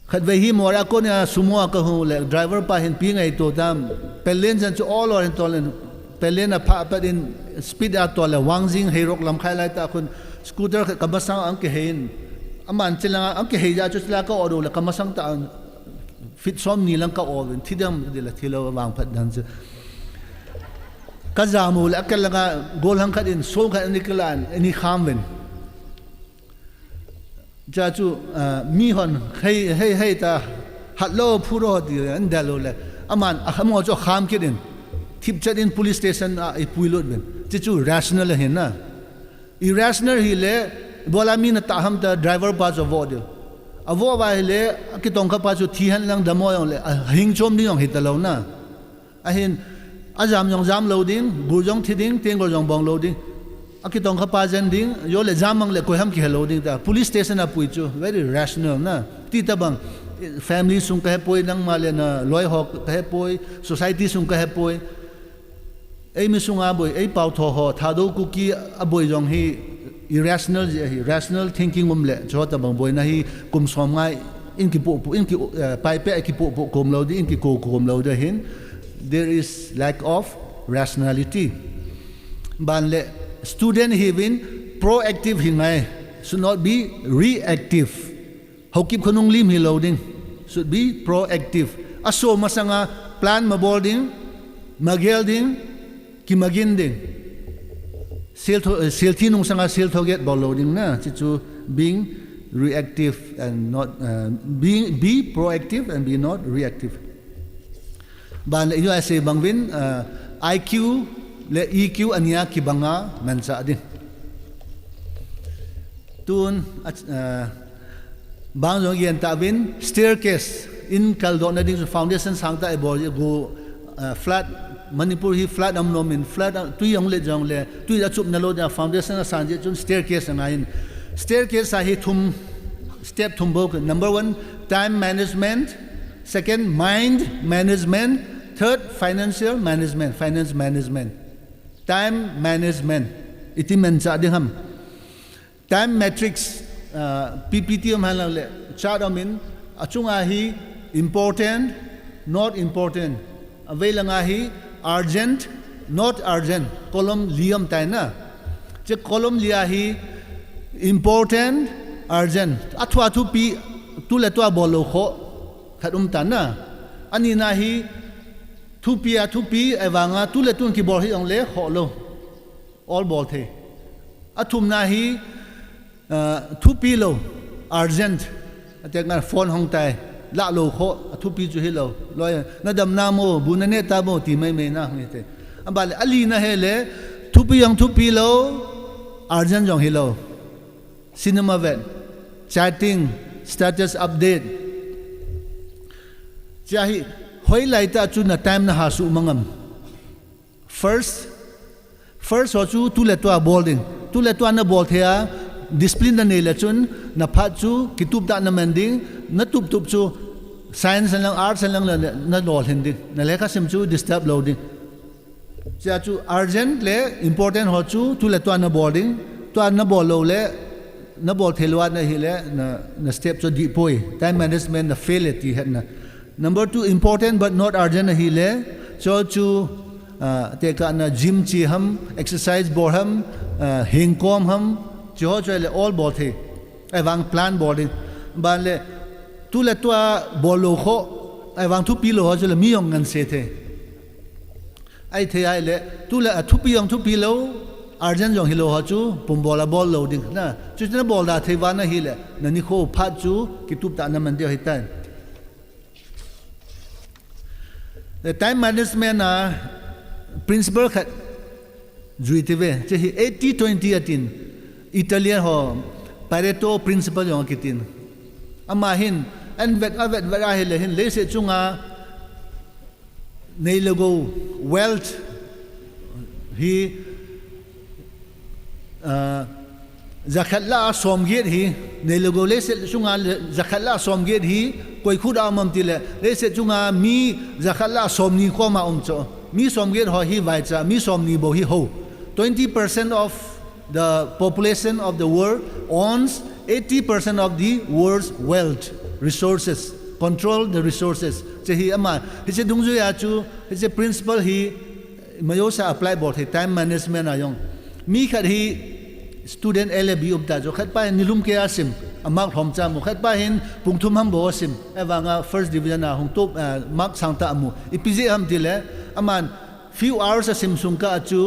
Khatvehi mora ko na sumua ka hu le driver pa hin pi ngai to tam pelen jan chu all or tolen pelen a pa pa din speed at to le wangjing herok lam khai lai ta kun scooter ka basang ang ke hein aman chila ang ke heja chu chila ka odo le kamasang ta fit som ni lang ka oven thidam de la thilo wang phat dan chu ka jamu le akal nga gol hang khat in so khat ni klan ani khamwen cha chu mi hon hey ta hatlo phuro di an dalo le aman ahmo cho kham kidin thip chadin police station a puilot ben chu rational hin na irrational hi le bola mi na ta ham ta driver pa cho vo ba le ki tong kha pa chu thi han lang damo yong le hing chom ni yong hitalo na ahin azam yong jam loading gurjong thiding tengor jong bong loading akitong kapajan ding yo le jamang le koy ham ki hello ding ta police station a pui chu very rational na ti tabang family sung ka poi nang male na loy hok ka poi society sung ka poi ei mi sung a boy ei pau tho ho thado ku ki a boy jong hi irrational rational thinking le cho tabang boy na hi kum som ngai in ki pai pe ki kum lo di in ki kum lo de hin there is lack of rationality ban le student having proactive hingai should not be reactive. Haokip khunung lim hi loading should be proactive. Aso masanga plan mabolding magelding ki maginding sel tinung sanga sel thoget ball loading na chichu being reactive and not be proactive and be not reactive. Ban le yo say bangwin IQ le EQ ania kibanga mansa din tun bang jong yen ta bin staircase in kaldo na ding foundation sangta e bol go flat Manipur hi flat am nom in flat tu yong le jong le tu ya chup na lo da foundation sanje chun staircase na in staircase a hi thum step thum bo number 1 time management, second mind management, third financial management, finance management. Time management iti mensa ding ham time matrix PPT am halang le chart amin achunga hi important not important availanga hi urgent not urgent column liam taina che column lia hi important urgent athwa thu pi tu le to bolo kho khadum tana ani na hi thupi evanga tu le tun ki bol hi ong le ho lo all bol the athum na hi thu pi lo urgent te ngar phone hong tai la lo kho thu pi chu hi lo loi na dam na mo bu na ne ta mo ti mai me na ngi te ambal ali na hele thu pi lo urgent jong hi lo cinema vet chatting status update chahi hoi lai ta chu na time na ha su mangam first ho chu tu le to bowling tu le to na ball thea discipline na ne le chun na pha chu kitup da na mending na tup chu science and arts and na dol hindi na lekha sim chu disturb loading cha chu urgent le important ho chu tu le to na boarding to na ball lo le na ball thelwa na hi le na step chu di poi time management na fail it hi na number 2 important but not urgent hi le cho chu te ka na gym chi ham exercise bor ham hing kom ham cho le all bol the ai wang plan boarding ban le tu le tua bolo kho ai wang thu pi lo cho le mi yong ngan se the ai the ai le tu le thu pi lo urgent jong hilo ha chu pum bola ball loading na chu na bol da the wa na hi le na ni kho pha chu ki tup ta na man de hi tan the time management principle khat juitive che hi 80-20 atin Italian ho Pareto principle yong kitin ama hin an vet a hele hin le se chunga nei logo wealth hi zakhatla somget hi nei logo le se chunga zakhatla somget hi koi khud amam tile le se chunga mi zakhatla somni ko ma cho mi somget ho hi vai cha mi somni bo hi ho 20% of the population of the world owns 80% of the world's wealth resources control the resources che hi ama hi che dungju ya chu hi che principle hi mayo sa apply bot hi time management ayong mi khat hi student LB upta jo khat pa nilum ke asim amak thom cha mu khat pa hin pungthum ham bo sim awanga first division na hong top mark sangta amu ipj ham dile aman few hours asim sungka chu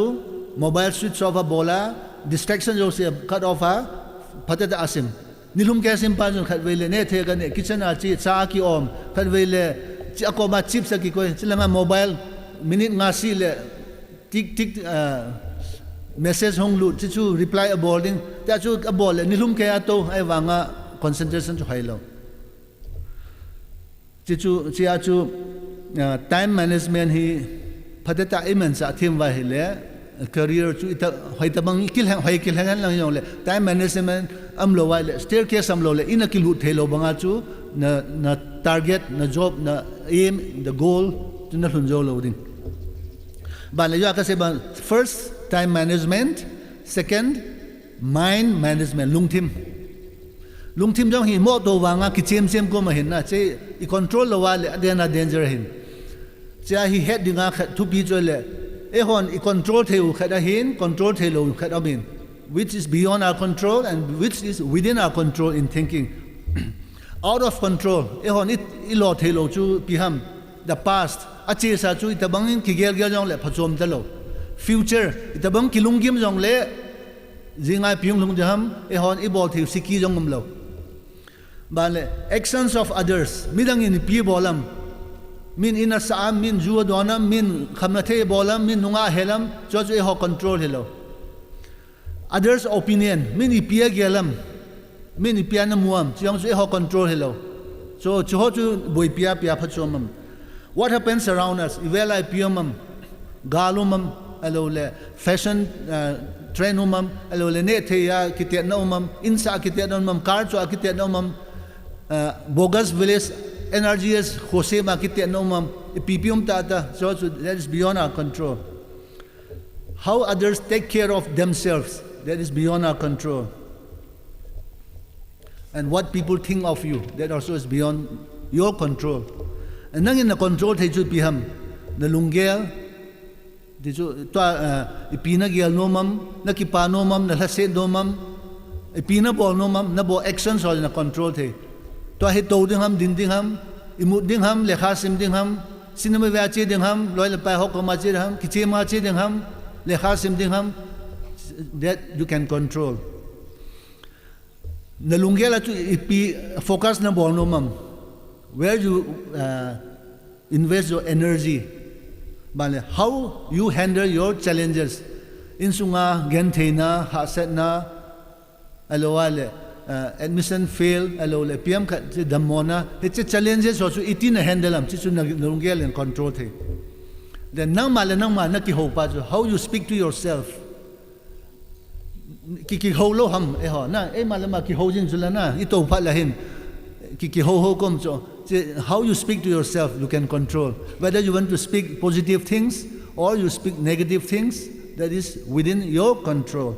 mobile switch off bola distraction jo se cut off patata asim nilum ke asim pa jo khat vele ne the ka ne kitchen a chi cha ki om khat vele chi akoma chips ki ko chilanga mobile minute nga si le tik message hong lu chu reply a boarding ta chu a bol ni lum ke ato ai wanga concentration chu hailo chi a chu time management hi phatata iman sa thim wa hi le career chu ita hoita bang kil hang lang yong le time management am lo wa le staircase am lo le ina kilu thelo banga chu na target na job na aim the goal chu na hun jo lo ding ba le yo ka se ba first time management second mind management lungthim jong hi mo to wanga ki chem ko ma hin na che I control lo wa le adena danger hin cha hi head dinga thu pi jo le e hon I control theu khada hin control thelo khada bin which is beyond our control and which is within our control in thinking out of control e hon I lo thelo chu pi ham the past achi sa chu itabangin ki gel jong le phachom talo future itabang kilunggim jong le zingai piung lung jam e hon I bol theu siki jong ngomlo bale actions of others midang in pi bolam min ina saam min juwa donam min khamna the bolam min nunga helam cho e ho control hello others opinion min ipia gelam min ipia na muam chiang e ho control hello so cho chu boi pia phachomam what happens around us ivelai piamam galumam alole fashion trend umam alole ne theya kitet na umam insa kitet na umam car cho kitet na umam bogus village energies khose ma kitet na umam ppium ta so that is beyond our control how others take care of themselves that is beyond our control and what people think of you that also is beyond your control and nang in the control thei chu piham na lungel di chu to ipina gel no mam na kipa no mam na lase do mam ipina bol no mam na bo actions all na control thei to he to ding ham din ding ham imut ding ham lekha sim ding ham cinema wa che ding ham loi la pai hok ma che ham kiche ma che ding ham lekha sim ding ham that you can control nalungya la chu ipi focus na bol no mam where you invest your energy bale how you handle your challenges insunga gentheina hasetna alowale admission fail alole pm ka damona it's challenges so itina handle am chu nalungya len control the then nang ma na ki ho pa how you speak to yourself ki ho lo ham ho na malama ki ho jin zulana ito pa lahin ki ho kom cho how you speak to yourself you can control whether you want to speak positive things or you speak negative things that is within your control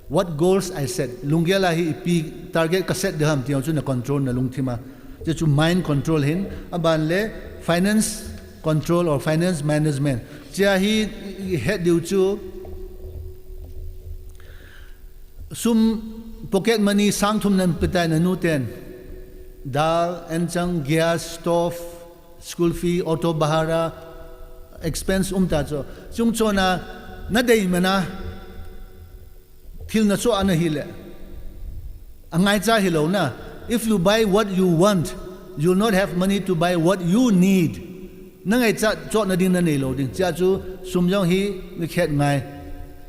what goals I set lungya la hi pi target ka set de ham tiang chu na control na lungthima je chu mind control hin aban le finance control or finance management chia hi head diu chu sum pocket money sang thum nan pitai na nu ten dal enchang gas stove school fee auto bahara expense ta cho chung chona na dei mana thil na cho ana hile angai cha hilo na if you buy what you want you will not have money to buy what you need nangai cha cho na ding na nei lo ding cha chu sum jong hi mi khet ngai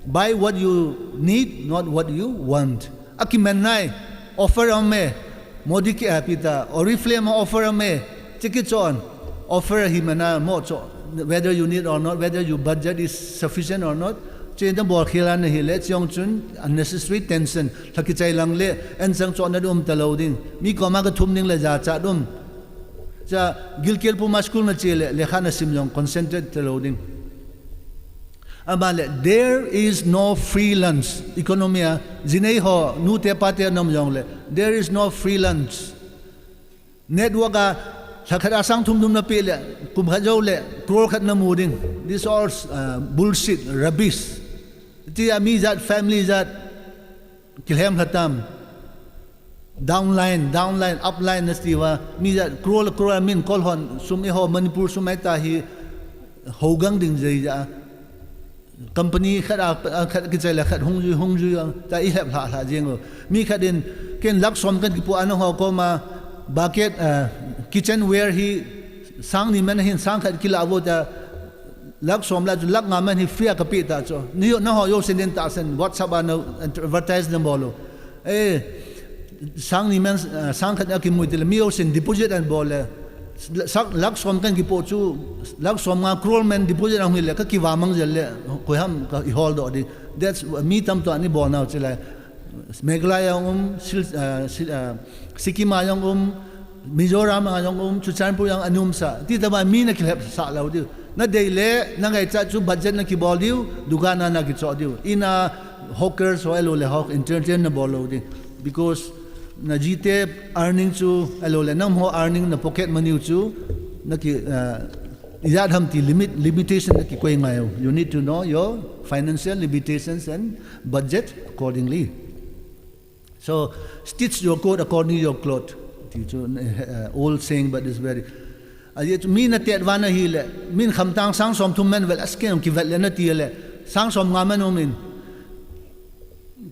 buy what you need, not what you want. Akimanai offer ame modi ki apita oriflame offer ame chikitson offer himana mo whether you need or not, whether your budget is sufficient or not. Chen the bor khilan na hile chong chun unnecessary tension thakichai lang le en sang chon na dum taloding mi koma ka thum ning le ja cha dum cha gilkel pu school na chele lekha na simjong concentrate taloding. Abale, there is no free lunch. Economia, zinay ho, nu te pate nam yongle. There is no free lunch. Network sakada sang tum na pile, kumhajaw le, krol kat na muding. This all bullshit, rubbish. Ti ami zat family zat kilhem hatam. Downline, upline nastiwa. Mi zat krol min kolhon sumi ho Manipur sumay tahi hogang ding zay company khat ki chela khat hongju ta I hep la jeng mi khatin ken lak som kan ki pu ano ho ko ma bucket kitchenware hi sang ni man hin sang khat ki la wo ta lak som la lak nga man hi free ka pi ta cho ni na ho yo sen ta sen whatsapp ano advertise na bolo sang ni man sang khat ki mu til mi yo sen deposit and bole lak som kan ki po chu lak som nga crore man deposit ang hile ka ki wamang jelle ko ham ka hold do di that's me tam to ani bon now chila Meghalaya Sikkim yang Mizoram yang Chuchanpur yang anum sa ti tama mi na kilap sa law di na dayle na ngai cha chu budget na ki bol diu dukana na ki cho diu ina hawkers o elo le hawk entertain na bolo di because na jite earning chu alole nam ho earning na pocket money chu na ki izad ham ti limitation na ki koi ngayo you need to know your financial limitations and budget accordingly so stitch your coat according to your cloth old saying but it's very ayet min na tet wana hile min khamtang sang som thum men wel askem ki vel na ti le sang som ngaman omin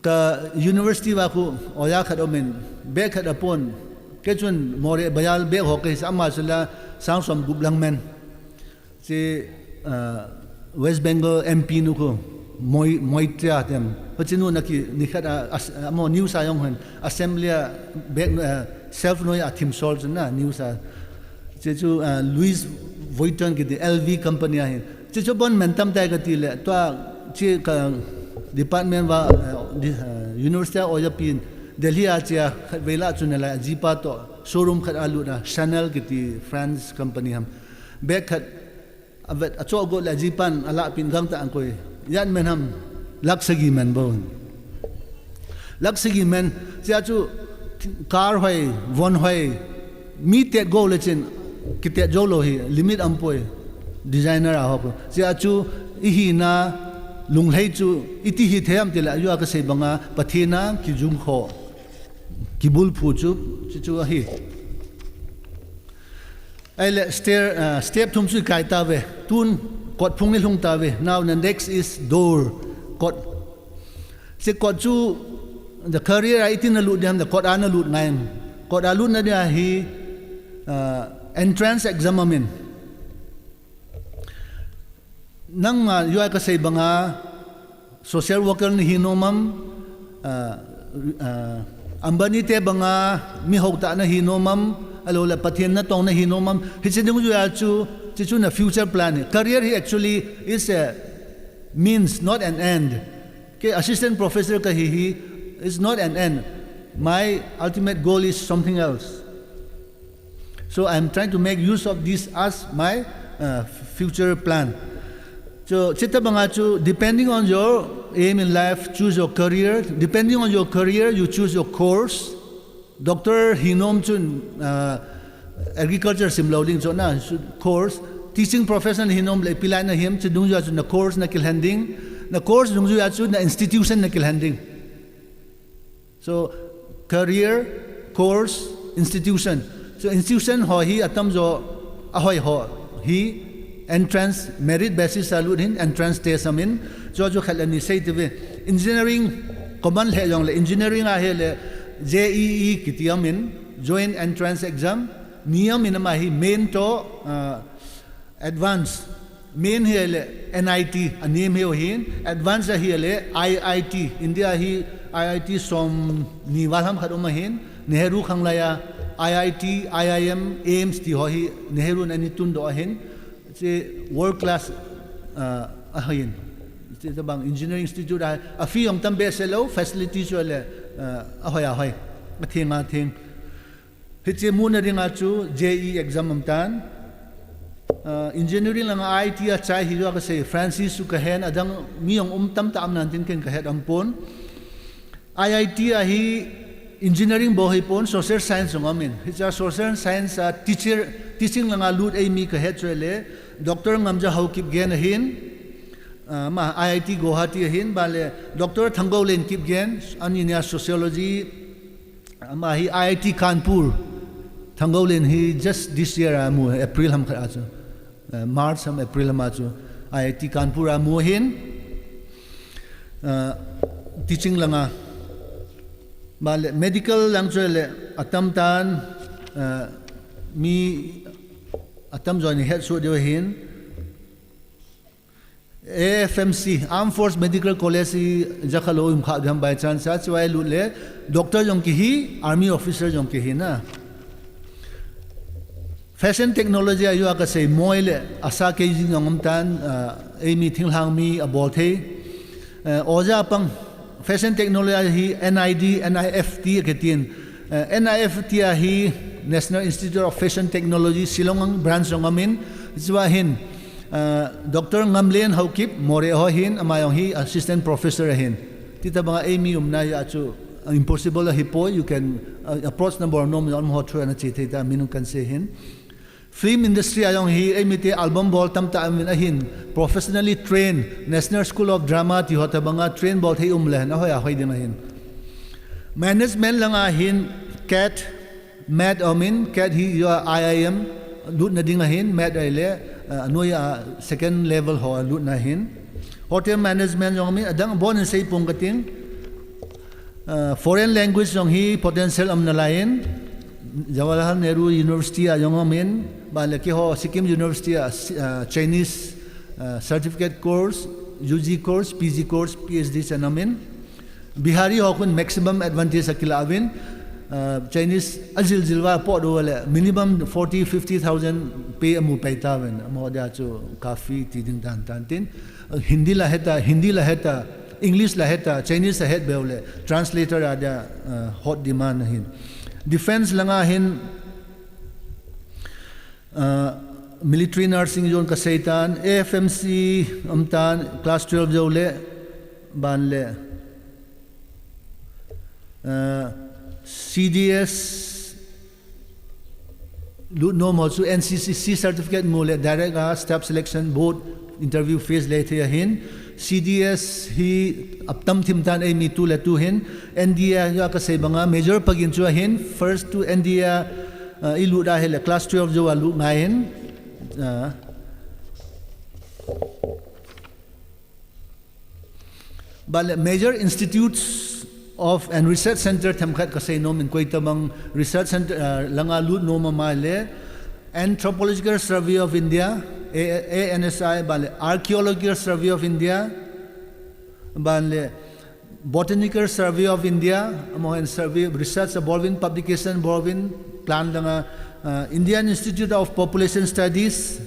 ka university wa ku oya khat omin be khat apon ke chun more bayal be ho ke sama sala sang som gublang men si West Bengal MP nu ko moi tia tem pachinu na ki ni khat mo news ayong han assembly be self noi athim sol na news a che chu Louis Vuitton ki LV company a hin che chu bon mentam ta ga ti le to che ka department wa university o japin Delhi a chia vela chunela jipa to showroom khat alu na Chanel ki ti France company ham back khat avet acho go la jipan ala pin gam ta angkoi yan men ham laksagi men bon laksagi men chia chu car hoi von hoi mi te go le chen kite jolo hi limit ampoi designer a ho chia chu ihi na lunglei chu iti hi them tila yu ka se banga pathina ki jum kho ki bul phu chu chu hi ai step thum su kai ta ve tun kot phung ni lung ta ve now the next is door kot se kot chu the career I tin na lut dem the Quran na lut ngayon Quran lut na dia hi entrance exam amin nang yu ka say banga social worker ni hinomam ambani te banga mi hokta na hinomam alola pathian na tong na hinomam hichidung yu chu na future plan career he actually is a means not an end okay assistant professor ka hi is not an end my ultimate goal is something else so I'm trying to make use of this as my future plan. So, depending on your aim in life, choose your career. Depending on your career, you choose your course. Doctor hinom chun agriculture simloading so na course. Teaching profession hinom le pilai na him chudung ju na course na kilhanding. Na course dung ju na institution na kilhanding. So career, course, institution. So institution ho hi atam jo ahoy ho hi entrance merit basis salutin entrance test amin jo khalani sei teve engineering common le jong le engineering a hele JEE kitiamin joint entrance exam niyam in ma hi main to advance main hele NIT anim he hin advance hele IIT India hi IIT som ni walham khadoma hin Nehru khanglaya IIT IIM AIMS ti ho hi Nehru na ni tun do hin world class ahayin ito bang engineering institute a fi yong tambe selo facilities wala ahoy mathing hitche muna ringa chu JE exam amtan engineering lang IT a chai hi ka say Francis su ka hen adang mi yong tam ta am nan tin ken ka het ampon IIT a hi engineering bo hi pon social science ngamin hitcha social science teaching lang lut ai mi ka het chele Dr. Vungjangam Haokip gen hin ma IIT Guwahati hin bale Dr. Thangolin kip gen aninia sociology ma hi IIT Kanpur Thangolin hi just this year amu April ham kha achu March ham April ham achu IIT Kanpur amu hin teaching langa bale medical lang chele atam tan mi atam join head so de hin AFMC Armed Force Medical College jakhalo im kha gam by chance sa chwai lu le doctor jong ki hi army officer jong ki hi na fashion technology ayu ka sei moile asa ke jing ngam tan ai mi thing hang mi abol the oja pang fashion technology hi NID NIFT ke tin NIFT hi National Institute of Fashion Technology Silong branch ngamin zwa hin Dr. Vungjangam Haokip more ho hin amayong hi assistant professor hin tita banga amy na ya chu impossible hi po you can approach number no mi ho thra na chi theta minung kan se hin film industry ayong hi amy te album ball tam ta amin ahin professionally trained National School of Drama ti hota banga train ball thei le na hoya hoi ding hin management langa hin cat Mad Omin, Cat he your IIM, Lut Nadinga hin, Mad Ile, Noya second level ho, Lut Nahin. Hotel management yong mi, Adang born and say Pungating. Foreign language yong he, potential amnalayan. Jawaharlal Nehru University yong amin, Balaki ho, Sikkim University, Chinese certificate course, UG course, PG course, PhD chanamin. Bihari hokun maximum advantage akilavin. Chinese azil zilwa po do wala minimum 40-50,000 pay amu paita wen mo da chu kafi tiding tan tin Hindi la heta English la heta Chinese la het bewle translator ada hot demand hin defense langa hin military nursing zone ka seitan AFMC amtan class 12 jole banle CDS no more so NCCC certificate mole direct staff selection board interview phase later hin CDS hi aptam thimtan ai mi tu la tu hin NDA ya ka sei banga major pagin chu hin first to NDA ilu da hele class 12 jo alu ngai hin but major institutes of and research center thamkhat kasai nom in koitamang research center langa lut noma male anthropological survey of India ANSI bale archaeological survey of India bale botanical survey of India amohen survey research involving publication involving plan langa Indian Institute of Population Studies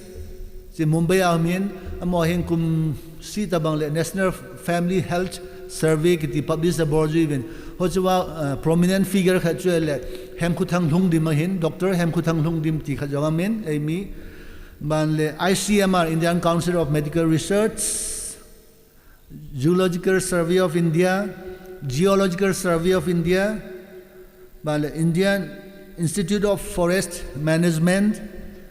si Mumbai amin amohen kum si tabang le National Family Health Survey kiti publish the board even hochwa prominent figure khachuele hemkhuthang lungdim hin Dr. hemkhuthang lungdim ti khajawa men emi banle ICMR Indian Council of Medical Research, Zoological Survey of India, Geological Survey of India, banle Indian Institute of Forest Management,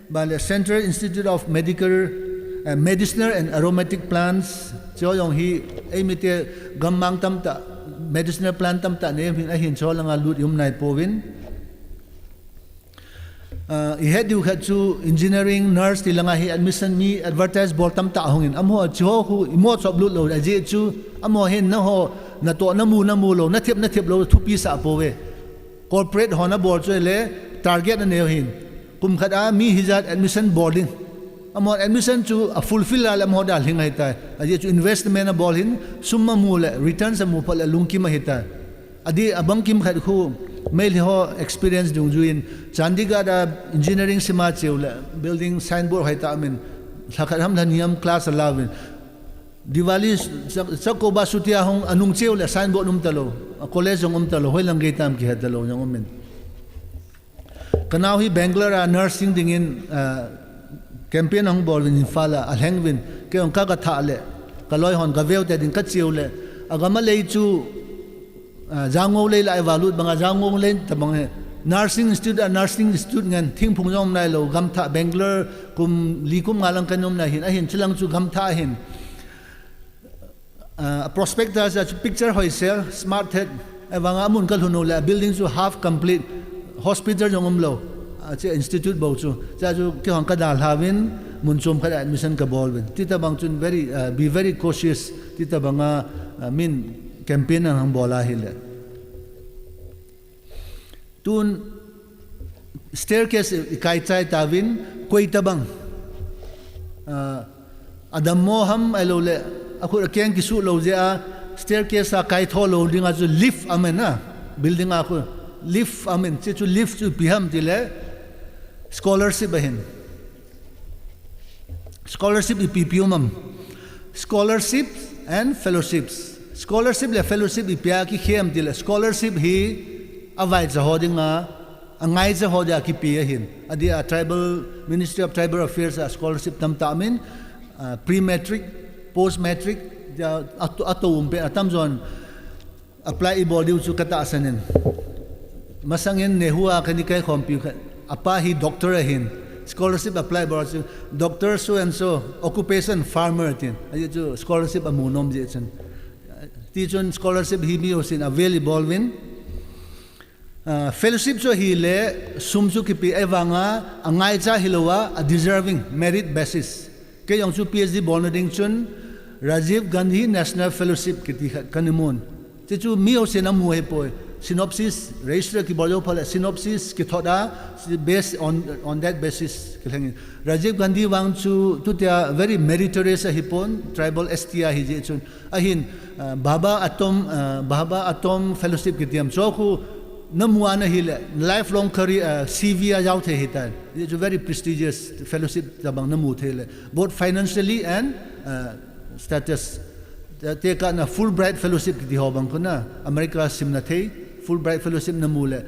banle Central Institute of Medicinal and Aromatic Plants, cho yong hi emite gammang tamta medicinal plant tamta ne hin cho langa lut yum nai povin I had you had to engineering nurse tilanga hi admission me advertise bol tamta hongin amo cho hu imo sob lut lo aje chu amo hin na ho na to na mu lo na thiep lo thu pi sa pove corporate hona board cho le target na ne hin kum khada mi hizat admission boarding amor admission to fulfill ala modal hingai ta aje to investment bol hin summa mule returns amu pal lungki ma hita adi abang kim khat khu mail ho experience dung juin Chandigarh engineering sima cheula building signboard haita amin thakhat ham dhaniam class alawin Diwali sakoba sutia hong anung cheula signboard num talo college ngum talo hoilang gaitam ki hadalo ngum men kanaw hi Bangalore nursing dingin campaign ang bol in fala alhengwin ke on kaga thale kaloi hon gaveu te din ka chiule agama lei chu jango lei lai valut banga jango lei tabang nursing institute ngan thing phungjom nai lo gam tha Bangalore kum likum ngalang kanom na hin chilang chu gam tha hin prospectus a picture hoisel smart head awanga mun kal huno la building chu half complete hospital jongom lo che institute bo chu cha chu ke hong ka dal havin mun chom kha admission ka bol ben tita bang chun very be very cautious tita banga min campaign ang bola hile tun staircase ikai chai tawin koi tabang adam moham alole aku keng kisu lo je a staircase a kai tho lo dinga chu lift amena building aku lift amen che chu lift chu biham dile scholarship ahin scholarship ipipiumam scholarship and fellowships scholarship le fellowship ipia ki khem dile scholarship hi avai za hodinga angai za hodia ki pi ahin adi a tribal ministry of tribal affairs a scholarship tam ta amin pre matric post matric ato umpe atam zon apply ibodi chu kata asanen masangin nehua kanikai kompi apa hi doctor ahin scholarship apply bar doctor so and so occupation farmer tin ayo chu scholarship amunom je chen ti chon scholarship hi mi osin available win fellowship so hi le sumchu ki pi evanga angai cha hilowa a deserving merit basis ke yong chu PhD bonding chun Rajiv Gandhi National Fellowship ki ti kanimun ti chu mi osin amu he poi synopsis register ki bojo phala synopsis ki thoda based on that basis Rajiv Gandhi wang chu tutia very meritorious hipon tribal STI hi je chun ahin baba atom fellowship ki tiam choku namuana hile lifelong career CV a yaw the hitan it's a very prestigious fellowship tabang namu thele both financially and status te ka na Fulbright fellowship ki hobang ko na America simna thei Fulbright fellowship na mule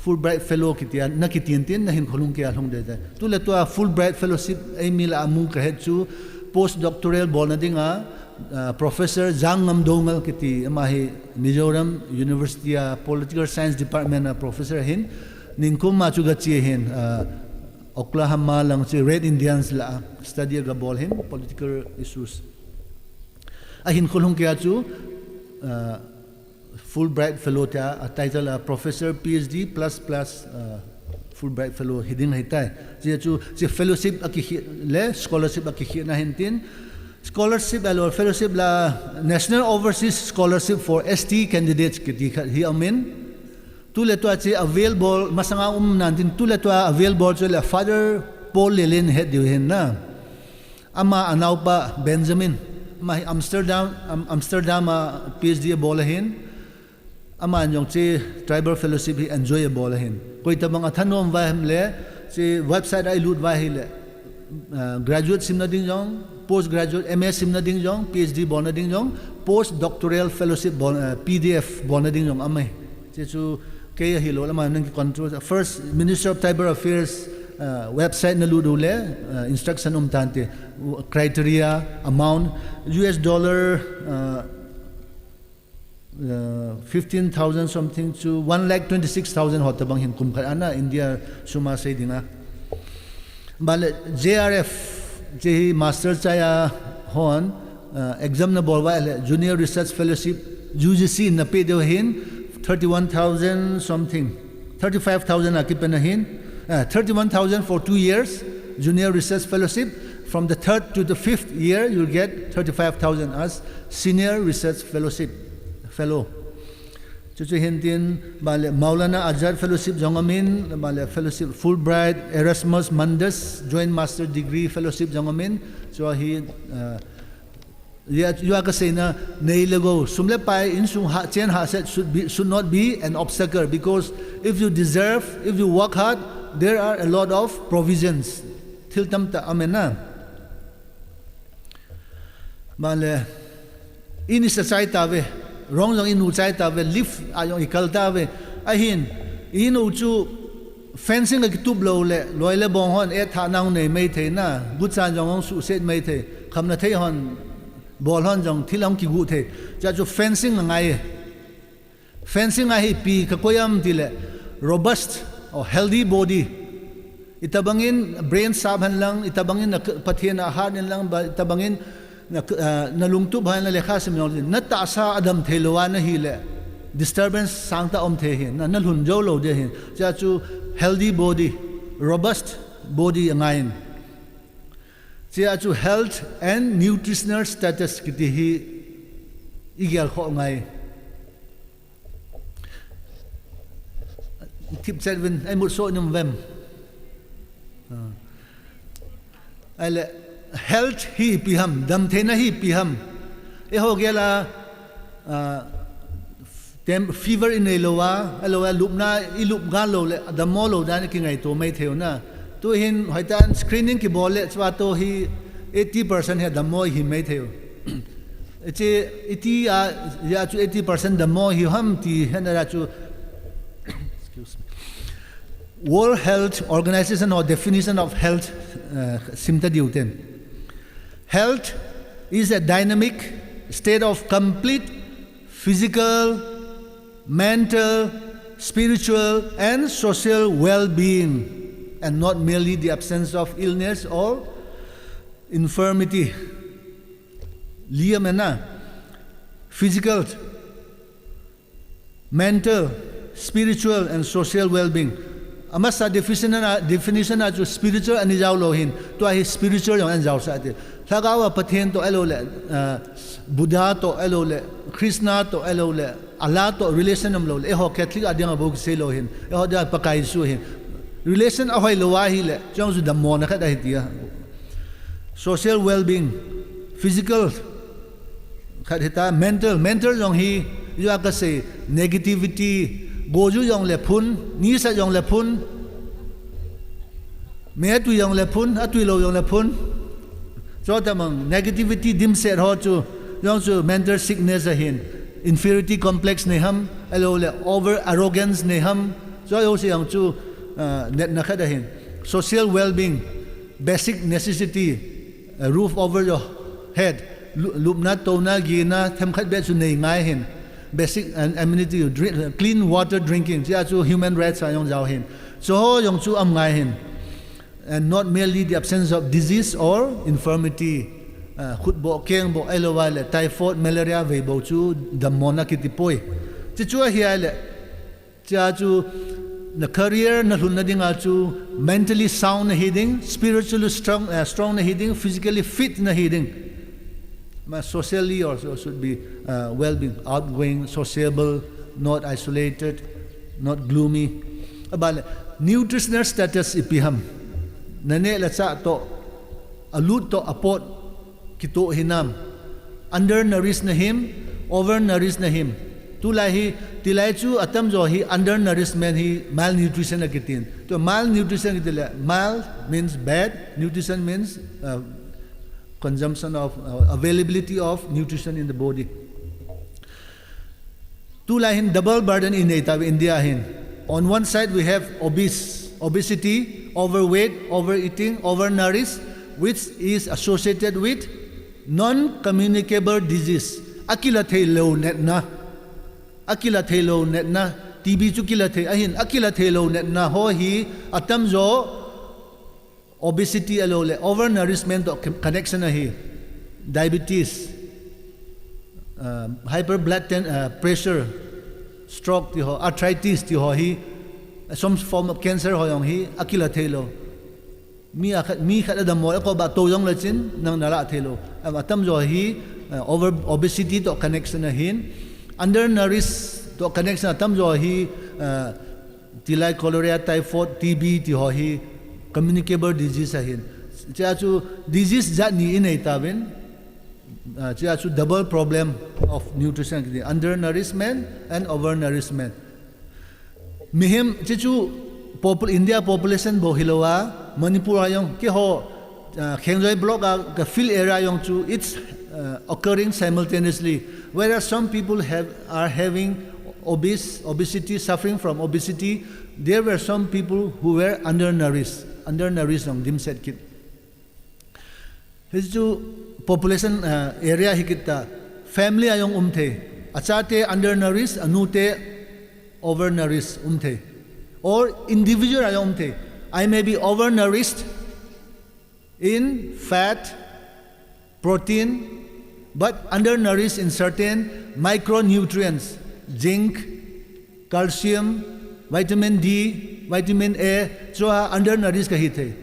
Fulbright fellow kitian na kitintin na hin khulung kya long de tu le to Fulbright fellowship ai mila amung ka het chu postdoctoral bonadinga professor Jangam Dongal kiti amahi Mizoram University Political Science Department professor hin ningkum ma chu ga chi hin Oklahoma lang chi Red Indians la study ga bol hin political issues ahin khulung kya chu Fulbright fellow ta a title professor PhD plus Fulbright fellow hiding hitai je chu je fellowship aki le scholarship aki na hintin scholarship or fellowship la national overseas scholarship for ST candidates kiti hi amin tule to achi available masanga nantin tule to available so la Father Paul Lelin head diu hin na ama anaupa Benjamin ma Amsterdam PhD bolahin ama nyong chi tribal fellowship hi enjoy bolahin koi tabang athanom wa le chi website ai lut wa hi le graduate simna ding jong postgraduate MS simna ding jong PhD bona ding jong postdoctoral fellowship PDF bona ding jong amai che chu ke hi lo lama nang control first Minister of Tribal Affairs website na ludu le instruction tante criteria amount US dollar 15,000 something to 1,26,000 hotabang hin kumkha ana India suma say dinga bale JRF je master chaya hon exam na bolwa junior research fellowship UGC na pe deu hin 31,000 something 35,000 akipena hin 31,000 for 2 years junior research fellowship from the 3rd to the 5th year you'll get 35,000 as senior research fellowship fellow chuchu hintin bale Maulana Azhar fellowship jongamin bale fellowship Fulbright Erasmus Mundus joint master degree fellowship jongamin so he you are saying na neilego sumle pai in sung ha chen ha should not be an obstacle because if you deserve if you work hard there are a lot of provisions til tamta amena bale ini sa tawe rong jong inu chai ta ve lift ayong ikal ta ve ahin inu chu fencing la kitub lo le loile bong hon e tha nang nei mei the na gut chan jong su set mei the kham na thei hon bol hon jong thilam ki gu the cha chu fencing ngai fencing a hi pi ka koyam dile robust or healthy body itabangin brain sabhan lang itabangin pathian ahar nin lang itabangin na lungtu bhain la lekha sim na ta sa adam thelowa na hi le disturbance sangta om the hin na lhun jo lo de hin cha chu healthy body robust body ngain cha chu health and nutritional status kiti hi igyal kho ngai tip 7 ai mut so num vem ale health hi piham dam thena hi piham e ho gela tem fever in elowa lupna ilup ga lo le damo lo dan ki ngai to mai theu na to hin hoitan screening ki bole chwa to hi 80% he damo hi mai theu che iti ya chu 80% damo hi ham ti hena chu excuse me World Health Organization or definition of health simta diuten health is a dynamic state of complete physical, mental, spiritual, and social well-being, and not merely the absence of illness or infirmity. Liyamena, physical, mental, spiritual, and social well-being. Amasa definition na jo spiritual ani jaw lohin to ai spiritual yang an jaw sa te thagawa pathen to elole Buddha to elole Krishna to elole Allah to relation am lo e ho Catholic adang abog se lohin e ho da pakai su hin relation a hoi lowa hi le jong su da mon na kha da hitia social well-being physical khadita mental jong hi you ka say negativity boju yong le phun ni sa yong le phun me tu yong le phun atui lo yong le phun so tamang negativity dim set ho chu yong chu mental sickness a hin inferiority complex ne ham alo le over arrogance ne ham so yo se yong chu net na kha da hin social well-being basic necessity a roof over your head lupna tona gina them khat be chu nei ngai hin basic and amenity drink, clean water drinking chia chu human rights ayong jaw hin so ho yong chu am ngai hin and not merely the absence of disease or infirmity khut bo keng bo elowa le typhoid malaria ve bo chu damona kitipoi chi chu hi le chia chu na career na hun na dinga chu mentally sound na hiding spiritually strong na hiding physically fit na hiding socially also should be well-being, outgoing, sociable, not isolated, not gloomy. About nutritional status ipiham. Nane latsa to alut to apot kito hinam. Undernourished na him, overnourished na him. Tulahi tilai chu atam jo hi undernourishment hi malnutrition akitin. To malnutrition kitila. Mal means bad, nutrition means consumption of availability of nutrition in the body. Tulahin double burden in India hin. On one side we have obesity, overweight, overeating, overnourished, which is associated with non-communicable disease. Akila thelo net na. Akila thelo net na. TB chu kila the ahin akila thelo net na ho hi atam jo obesity alole overnourishment connection hi diabetes, hyper blood pressure, stroke ti ho, arthritis ti ho hi, some form of cancer ho yong hi akila thelo. Mi khat adam mo ko ba to yong lachin nang nala thelo. Atam jo hi over obesity to connection hin, undernourished to connection atam jo hi tilai cholera, typhoid, TB ti ho hi communicable disease hin. Cha chu disease zat ni in tawin. Cha chu double problem of nutrition, undernourishment and overnourishment. Mihim chu India population bo hilowa Manipur ayong ki ho Khengzoi block ka field area yung chu it's occurring simultaneously, whereas some people are having obesity, suffering from obesity. There were some people who were undernourished ng dimset kit. His population area hikita family ayong achate undernourished, anute overnourished or individual ayong I may be overnourished in fat, protein, but undernourished in certain micronutrients, zinc, calcium, vitamin D, vitamin A. So undernourished kahite,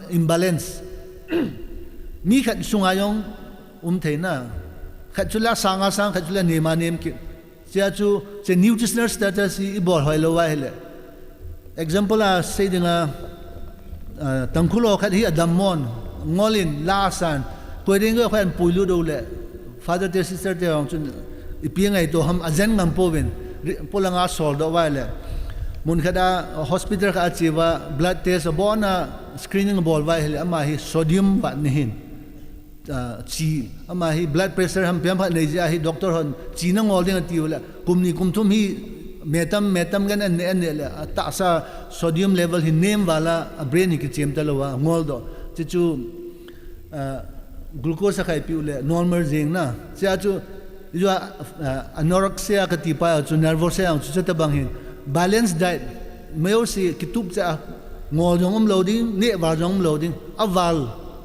imbalance. Mi khat sungayong na khat chula sanga khat chula nema nem ki sia chu che nutritional status ibor hoilo wa hele. Example say dinga tangkulo khat hi adamon ngolin lasan pwedeng ko khan puilu do le father te sister te ong chun ipiangai to ham azen ngam povin polanga sol do wa le mun khada hospital ka achiwa blood test bona screening bol wa hele ama hi sodium ba nihin chi ama hi blood pressure ham piam pha nei ja hi doctor hon chi na ngol ding ati wala kumni kumthum hi metam gan an le ta sa sodium level hi name wala brain hi ki chem talowa ngol do chu glucose khai pi le normal jing na sia chu jo anorexia ka ti pa chu nervosa chu ta bang hin balanced diet mayo si kitup cha ngol jong loading ne wa jong loading aval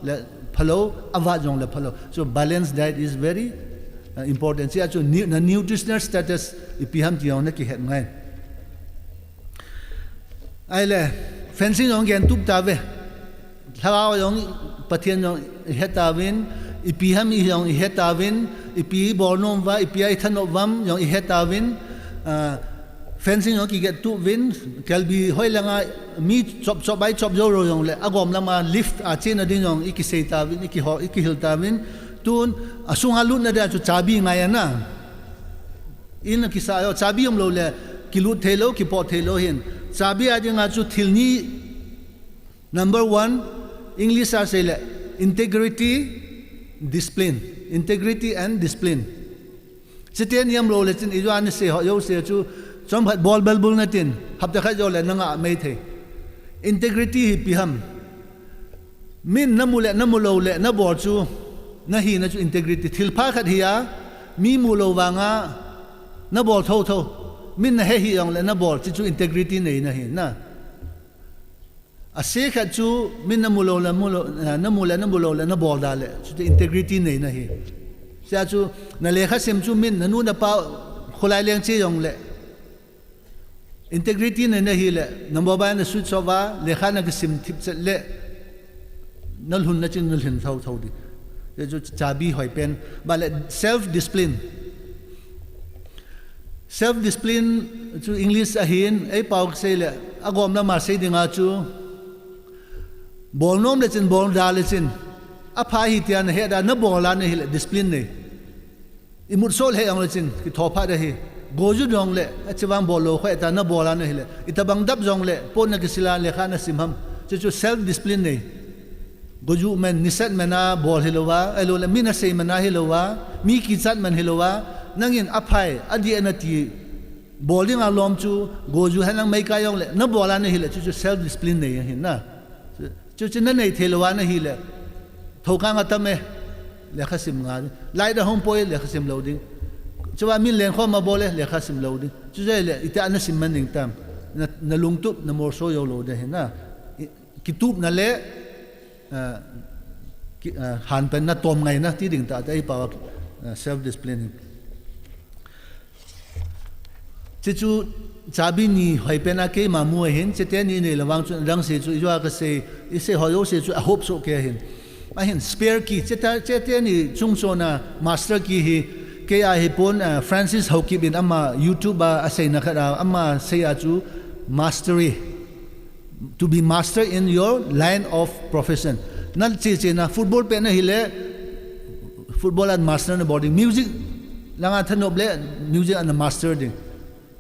le phalo ava jong le phalo. So balanced diet is very important. Sia chu nutritional status ipiham tiong na ki het ngai ai le fencing yong gen tup ta ve thawa yong pathian yong hetawin ipiham yong hetawin ipi bornom wa ipi ai thanowam yong hetawin fencing yong ki get tu win kelbi hoilanga mi chop bai chop jo ro yong le agom lama lift a chen ading yong ikisei tawin ikihil tawin tun asunga lut na da chu chabi ngai na in kisayo chabi yom lo le kilut thelo ki po thelo hin chabi adinga chu thilni number 1 English are say le integrity and discipline siten yam lo le chin iwan se ho yo se chu chom phat bol bel bul na tin hap ta kha jo le nanga mai the integrity hi piham min namule namulo le na bor chu na hi na chu integrity thil pha khat hiya mi mulo wanga na bol tho min na he hi yong le na bol chu integrity nei na hi na ase khat chu min na mulo la mulo la na bol da le chu integrity nei na hi sia chu na le kha sem chu min na nu na pa khulai leng che yong le integrity nei na hi le number 1 na su chowa le kha na sim thip chet le nal hun na chin nal hin thau di chu chabi hoi pen ba le self discipline chu English a hin ei pau se le agom na ma se dinga chu bol nom le chin bol da le chin a pha hi tian he da na bol la ne hi discipline ne imut sol he ang le chin ki thopa da hi goju dong le achawang bolo khoi ta na bola na hi le itabang dap jong le pon na kisila le kha na simham chu self discipline ne goju men nisat mena bol hilowa elo le mina sei mena hilowa mi ki chat man hilowa nangin aphai adi anati bowling alom chu goju hanang mai ka yong le na bola na hi le chu self discipline ne hin na chu na nei thelowa na hi le thoka nga tame le khasim nga lai da hom poi le khasim loading chuwa min len kho ma bole le khasim loading chu le ita na sim man ning tam na lungtup na mor so yo lo de hin na kitup na le han pen na tom ngai na ti ding ta ai pa self discipline chu chabi ni hoi pen a ke ma mu hin chete ni ne lawang chu rang se chu yo ka se ise hoyo se chu a hope so ke hin a hin spare ki chete ni chung so na master ki hi ke a hi pon Francis Haokip in ama YouTube a sei na khara ama sei a chu mastery to be master in your line of profession nal che na football pe na hile football and master na boarding music langa thanob le music and master ding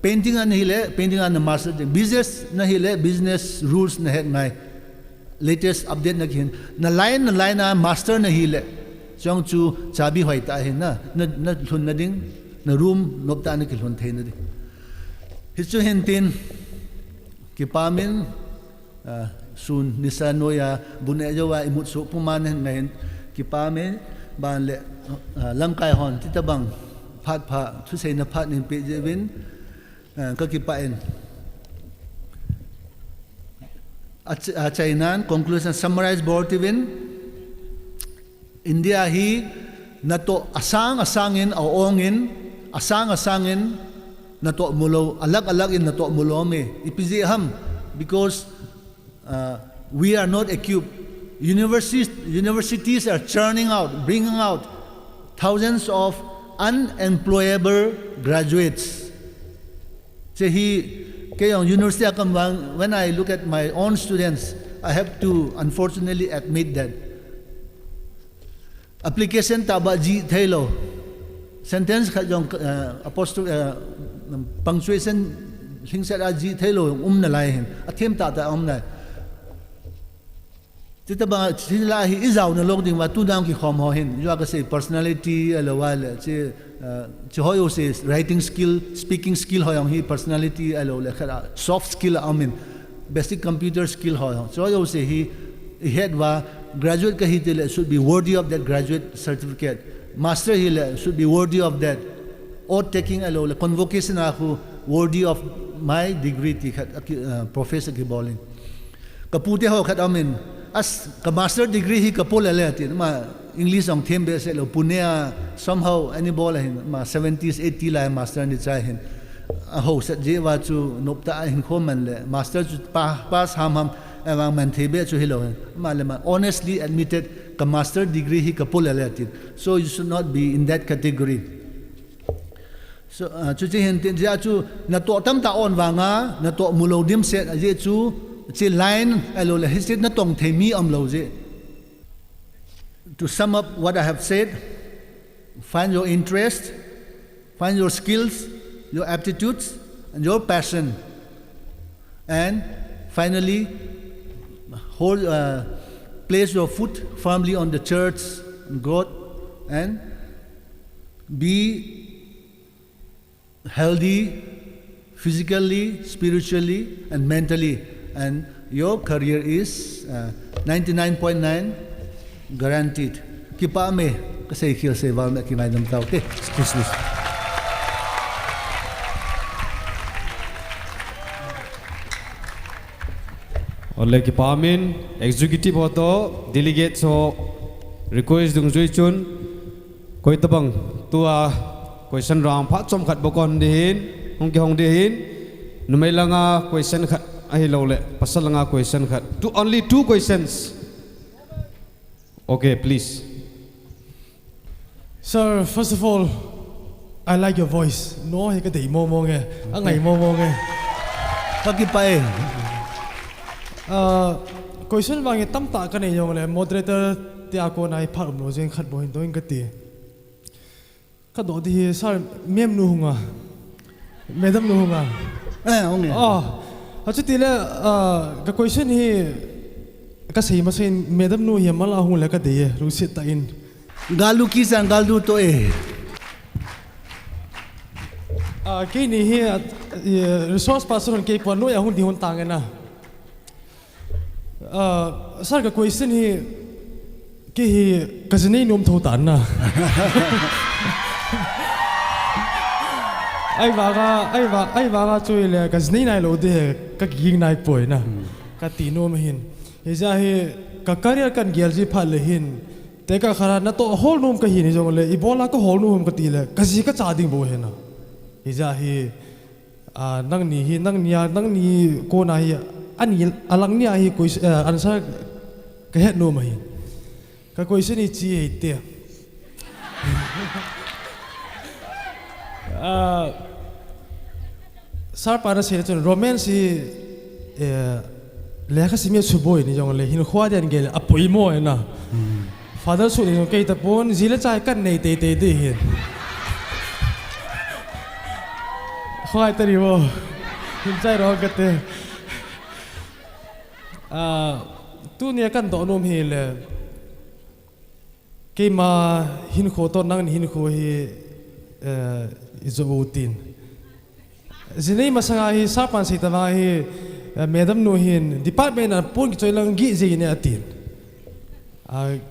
painting and hile painting and master ding business na hile business rules na het ngai latest update na kin na line na master na hile chong chu chabi hoi ta hin na thun na ding na room nop ta na ki thun thein na ding hi chu hin tin ki pamin sun nisanoya bune jawa imut su puman ngain ki pame ban le lamkai hon titabang phat pha thu sei na phat nin pe jewin ka ki paen a chainan conclusion summarize board tivin India hi nato asangin au ongin asangin nato mulo alag in nato mulo me ipiji ham because we are not equipped. Universities are bringing out thousands of unemployable graduates. So university when I look at my own students, I have to unfortunately admit that application taba ji thailo sentence khajong apostrophe punctuation hingset a ji thailo na lai hin athem ta na titaba sila hi izaw na log ding wa tu dang ki khom ho hin yo ka say personality alawal che hoyo se writing skill speaking skill hoyong hi personality alo le khara soft skill amin basic computer skill hoyong so yo se hi head wa graduate ka hi tele should be worthy of that graduate certificate master hi le should be worthy of that or taking alo le convocation aku worthy of my degree ti professor ki bowling kapute ho khat amin as ka master degree hi kapol le ti ma English ong them be se lo punya somehow any ball hin ma 70s 80 la master ni chai hin a ho set je wa chu nopta hin khoman le master chu pass ham awang man thebe chu hilo ma le ma honestly admitted ka master degree hi kapol le ti so you should not be in that category so chu che hin tin ja chu na to tam ta on wanga na to mulo dim set je chu chi line alo le hisit na tong themi am lo je to sum up what I have said, find your interest, find your skills, your aptitudes and your passion, and finally place your foot firmly on the church growth and be healthy physically, spiritually and mentally, and your career is 99.9 guaranteed. Kipa me kasi kiyo sa iba na kinay ng tao. Okay, excuse me. Oleh kipa amin executive auto delegate so request dung zui chun koi tabang tua question round phat chom khat bokon dihin hong dihin numai langa question khat ahi lo le pasal langa question khat to only 2 questions. Okay, please. Sir, first of all, I like your voice. No, he ka dei mo mo nge, angai mo mo nge. Pakipae. Question bang tam ta ka nei yong le moderator ti ako nai phar no jeng khat bo hin doing ka ti. Ka do di sir mem nu hunga. Madam nu hunga. Okay. Achu ti le ka question hi ka sei ma sein madam nu hi mala hung le ka de ru sit ta in. Galu kisan galu to Kay ni hi resource person kay po no ya hun di hun tangena. Sir ka question hi kay hi kasinay nom tho tan na. Ay baga chui le kasinay nai lo de ka ging nai poi na. Ka tino mahin. Ija hi ka career kan gel ji phal le hin. Te ka khara na to hol nom ka hi ni jong le ibola ka hol nom ka ti le kasi ka cha ding bo he na. Ija hi nang ni ko na hi ani alang ni hi ko answer ka het no mai ka ko ise ni chi he te sar para se chon romance le kha simye suboi ni jong le hin khwa den gel apoi mo na father su ni ke ta pon zile chai kan nei te de hin khoi tari wo hin chai ro ka te tu nia kan do nom hi le ke ma hin kho to nang hin kho hi izo utin zinei masanga hi sapan si ta hi madam no hin department an pun ki lang gi je ne atin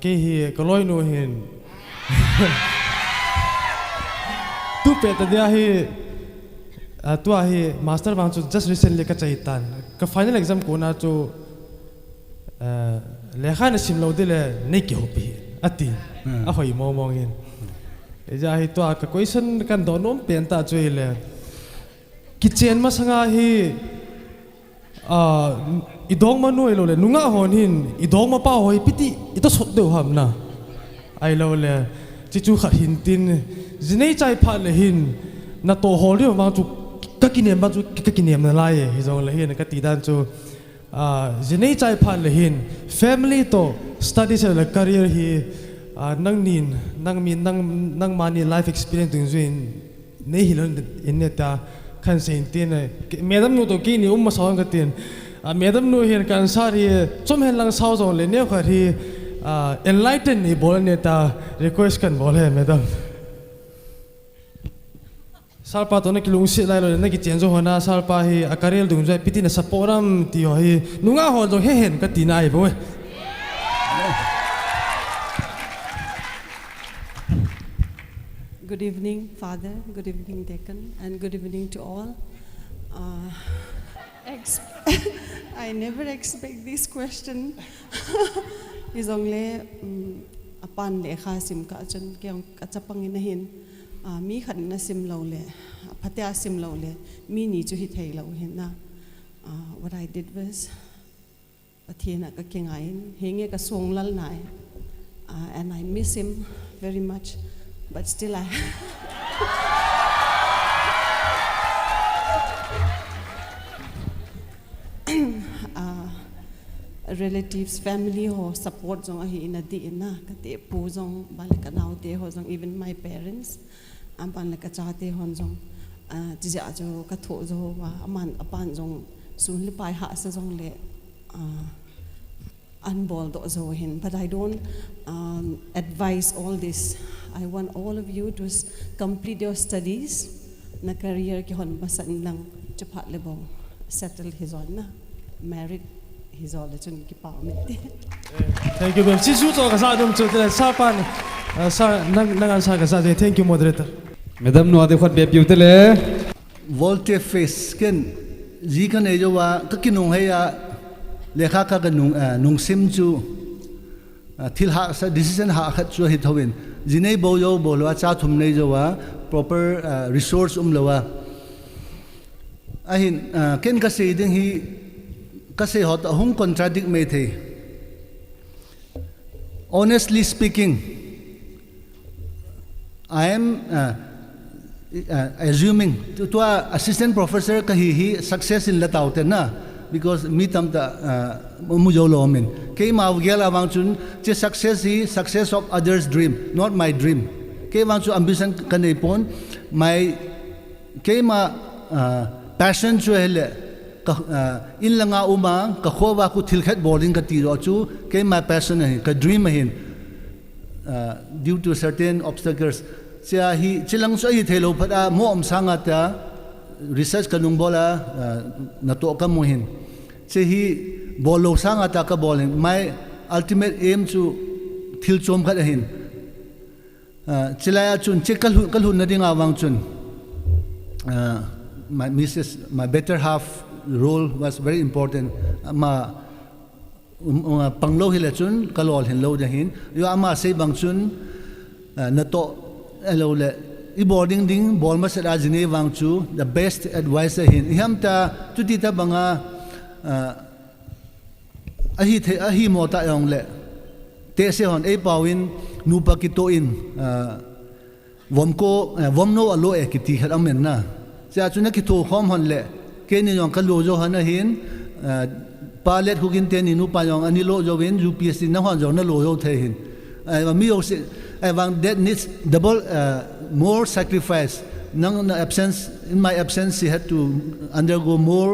ke hi koloi no hin tu pe ta dia hi tu hi master bang chu just recently ka chaitan ka final exam ko na chu lekha na sim lo de le nei ki hopi ati a hoi mo mo ngin e ja hi to ka question kan do nom pen ta chu le kitchen ma sanga hi idong ma no lo le nunga hon hin idong ma pa hoi piti ito sot de ham na ai lo le chi chu khat hin tin zinei chai pha le hin na to hol ri ma chu ka kinem ba chu ka kinem na lai hi jong le hin ka ti dan chu zinei chai pha le hin family to studies le career hi nang nang mani life experience dung zuin nei hilon in ta kan sein tin madam nu to ki ni ma saw ka tin madam nu hin kan sari chom hen lang saw jong le ne kha hi enlighten ni bol ne ta request kan bol he madam salpa to na kilung si lai lo na ki chen jo hona salpa hi akarel dung jai piti na saporam ti ho hi nunga ho jo he hen ka ti nai bo Good evening, Father. Good evening, Deacon, and good evening to all. I never expect this question. Is only upon lekha sim ka chan ke kachapang inahin. Mi khan na sim lo le patia sim lo le mi ni chu hi thei lo hin na what I did was pathina ka kengain henge ka song lal nai and I miss him very much, but still I relatives, family ho support zong ahi ina di ina kate pu zong balika naw te ho zong even my parents am pan la ka cha te hon zong ti ja jo ka tho zo wa aman apan zong sun li pai ha sa zong le unbol do zo hin, but I don't advise all this. I want all of you to complete your studies na career ki hon basan lang chapat le bong settle his on na married his all the chun ki pa mit. Thank you ma'am. Sisu to ka sa dum chu te sa pan sa nang an sa ka sa thank you moderator. Madam no ade khat be piu te le volte face ken ji kan e jo wa ka kinung he ya lekha ka ga nung sim chu thil ha sa decision ha khat chu hi thawin jinei bo yo bo lo cha thum nei jo wa proper resource lo wa ahin ken ka sei ding hi ka sei hot hung contradict me the. Honestly speaking, I am assuming to assistant professor kahi success in lataute na because mi tam ta mujo lomin ke ma gela wang chun che success of others dream not my dream ke wang chu ambition kanei pon my ke ma passion chu hele in langa uma ka khowa ku thilkhat boarding ka ti ro chu ke my passion hai ka dream hin due to certain obstacles sia hi chilang so hi thelo phada mo om sanga ta research kanung bola na to ka mo hin che hi bolo sanga ta ka bowling my ultimate aim to thil chom khat hin chilaya chun chekal hun na dinga wang chun my better half role was very important ma panglo hila chun kalol hin lo da hin yo ama sei bang chun na to elo le I boarding ding bol ma sera jine wang chu the best advisor hin iham ta tuti ta banga ahi mota yong le te se hon e pawin nu pa ki to in vom no alo e ki ti khat amen na cha chuna ki to khom hon le ke ni yong ka lo jo hana hin palet ku gin te ni nu pa yong ani lo jo wen UPSC na hon jo na lo jo the hin mi yo se that needs double more sacrifice in my absence he had to undergo more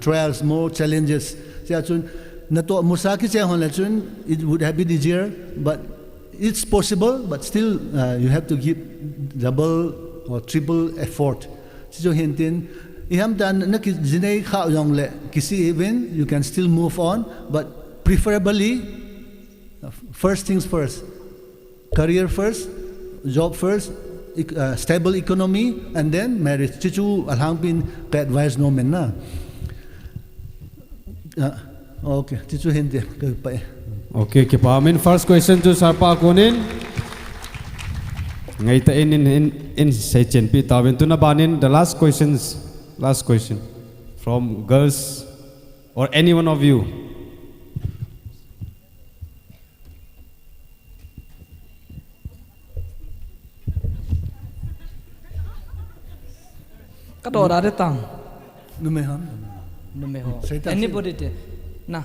trials more challenges sia chun na to musaki che hon le chun it would have been easier but it's possible but still you have to give double or triple effort so hintin iham dan na ki jinei kha yong le kisi even you can still move on but preferably first things first career first job first stable economy and then marriage chichu alhang pin ka advice no men na okay chichu hindi pa Okay, kipamin first question to sarpa kunin. Ngai ta in sechen pi tawin tu na banin the last question from girls or any one of you. Kado ada tang. numeham Numeho. Say that, Anybody te. Na.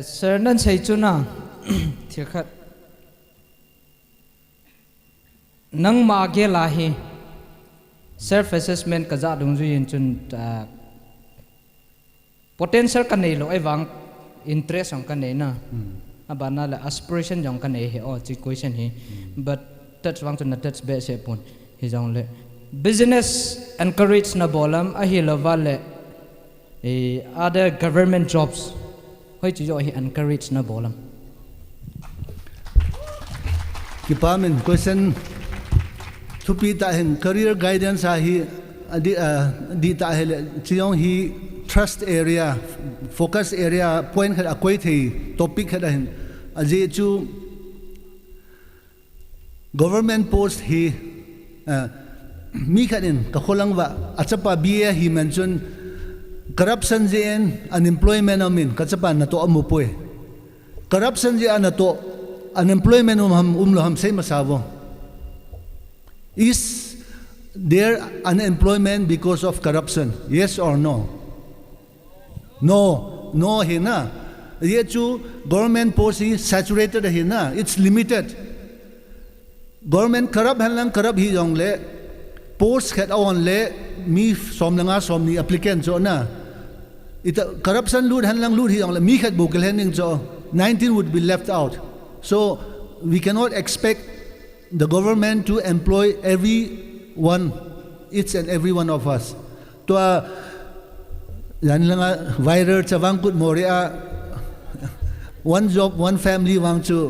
Sir nan say chuna. Thiakat. Nang maage lahi. Self assessment kaza dung ju yin chun potential kanei lo evang interest ang kanei na. Abana la aspiration jong kanei he oh chi question he. But that's wang chun na that's best se pun. He jong le business encourage na bolam ahila vale other government jobs hoi chi jo hi encourage na bolam kipamin question thupi ta hin career guidance hi di ta hele chiong hi trust area focus area point khat akoi thei topic khat hin aje chu government post hi mi khanin ka kholang wa achapa bia hi mention corruption jen unemployment amin kachapa na to amupoi corruption je na to unemployment umlo ham sei masavo is there unemployment because of corruption yes or no no hina ye chu government policy saturated hina it's limited government corrupt hanlang corrupt hi jong le post khat on le mi som langa som ni applicant jo na ita corruption loot hanlang loot hi jong le mi khat bukel hening jo 19 would be left out so we cannot expect the government to employ everyone each and every one of us to yan langa viral chawang kut moria one job one family wang chu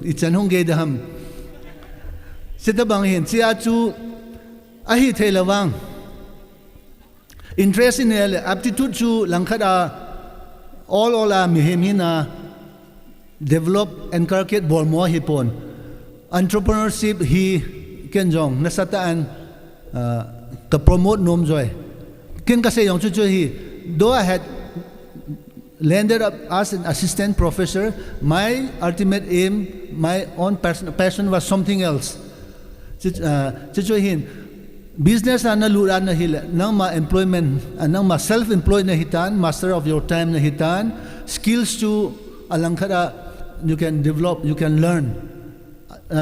ichan hong ge daham sita bang hin chia chu ahi thelawang interest in aptitude chu langkhada all mihimina develop encourage bol mo hipon entrepreneurship hi kenjong nasataan ka promote nom joy ken ka se yong chu hi though I had landed up as an assistant professor my ultimate aim my own passion was something else cho hin business na luran na hil nang ma employment nang ma self employed na hitan master of your time na hitan skills to alangkara you can develop, you can learn.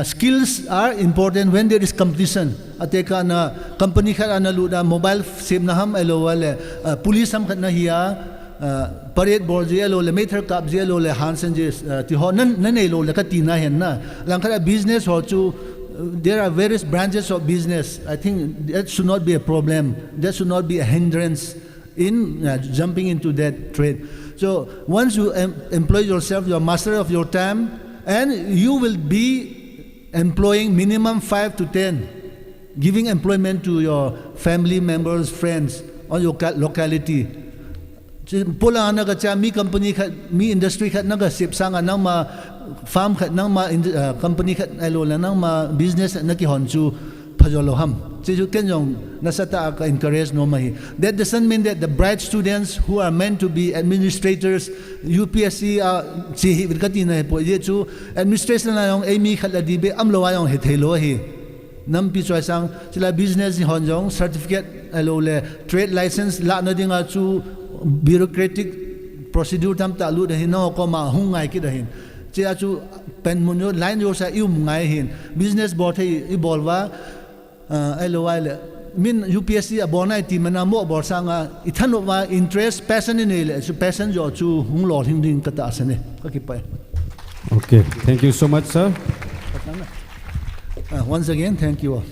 Skills are important when there is competition. Ateka na company khat na luda mobile sim na ham elo wale police ham khat na hiya parade board je elo le meter cup je elo le hansen je ti ho nan elo le ka tina hen na langkara business ho chu there are various branches of business. I think that should not be a problem. That should not be a hindrance in jumping into that trade. So once you employ yourself, you are master of your time, and you will be employing minimum 5 to 10, giving employment to your family members, friends, or your locality. Pula na ka cha mi company khat mi industry khat na ka sip sang anang ma farm khat nang ma company khat alo la nang ma business na ki hon chu phajolo ham chu ken jong nasata ka encourage no mai. That doesn't mean that the bright students who are meant to be administrators UPSC chi hi kati na po ye chu administration na yong ami khat la di be am lo wa yong he thelo hi nam pi choi sang chila business hon jong certificate alo le trade license la na dinga chu bureaucratic procedure tam ta lu da hin no ko ma hungai ki da hin chia chu pen mun yo line yo sa iu ngai hin business board hi evolve LOI min UPSC abona ti mana mo bor sanga ithano wa interest passion in le passion jo chu hung lo hing ding kata asane ka ki pai. Okay, thank you so much, sir. Once again, thank you all.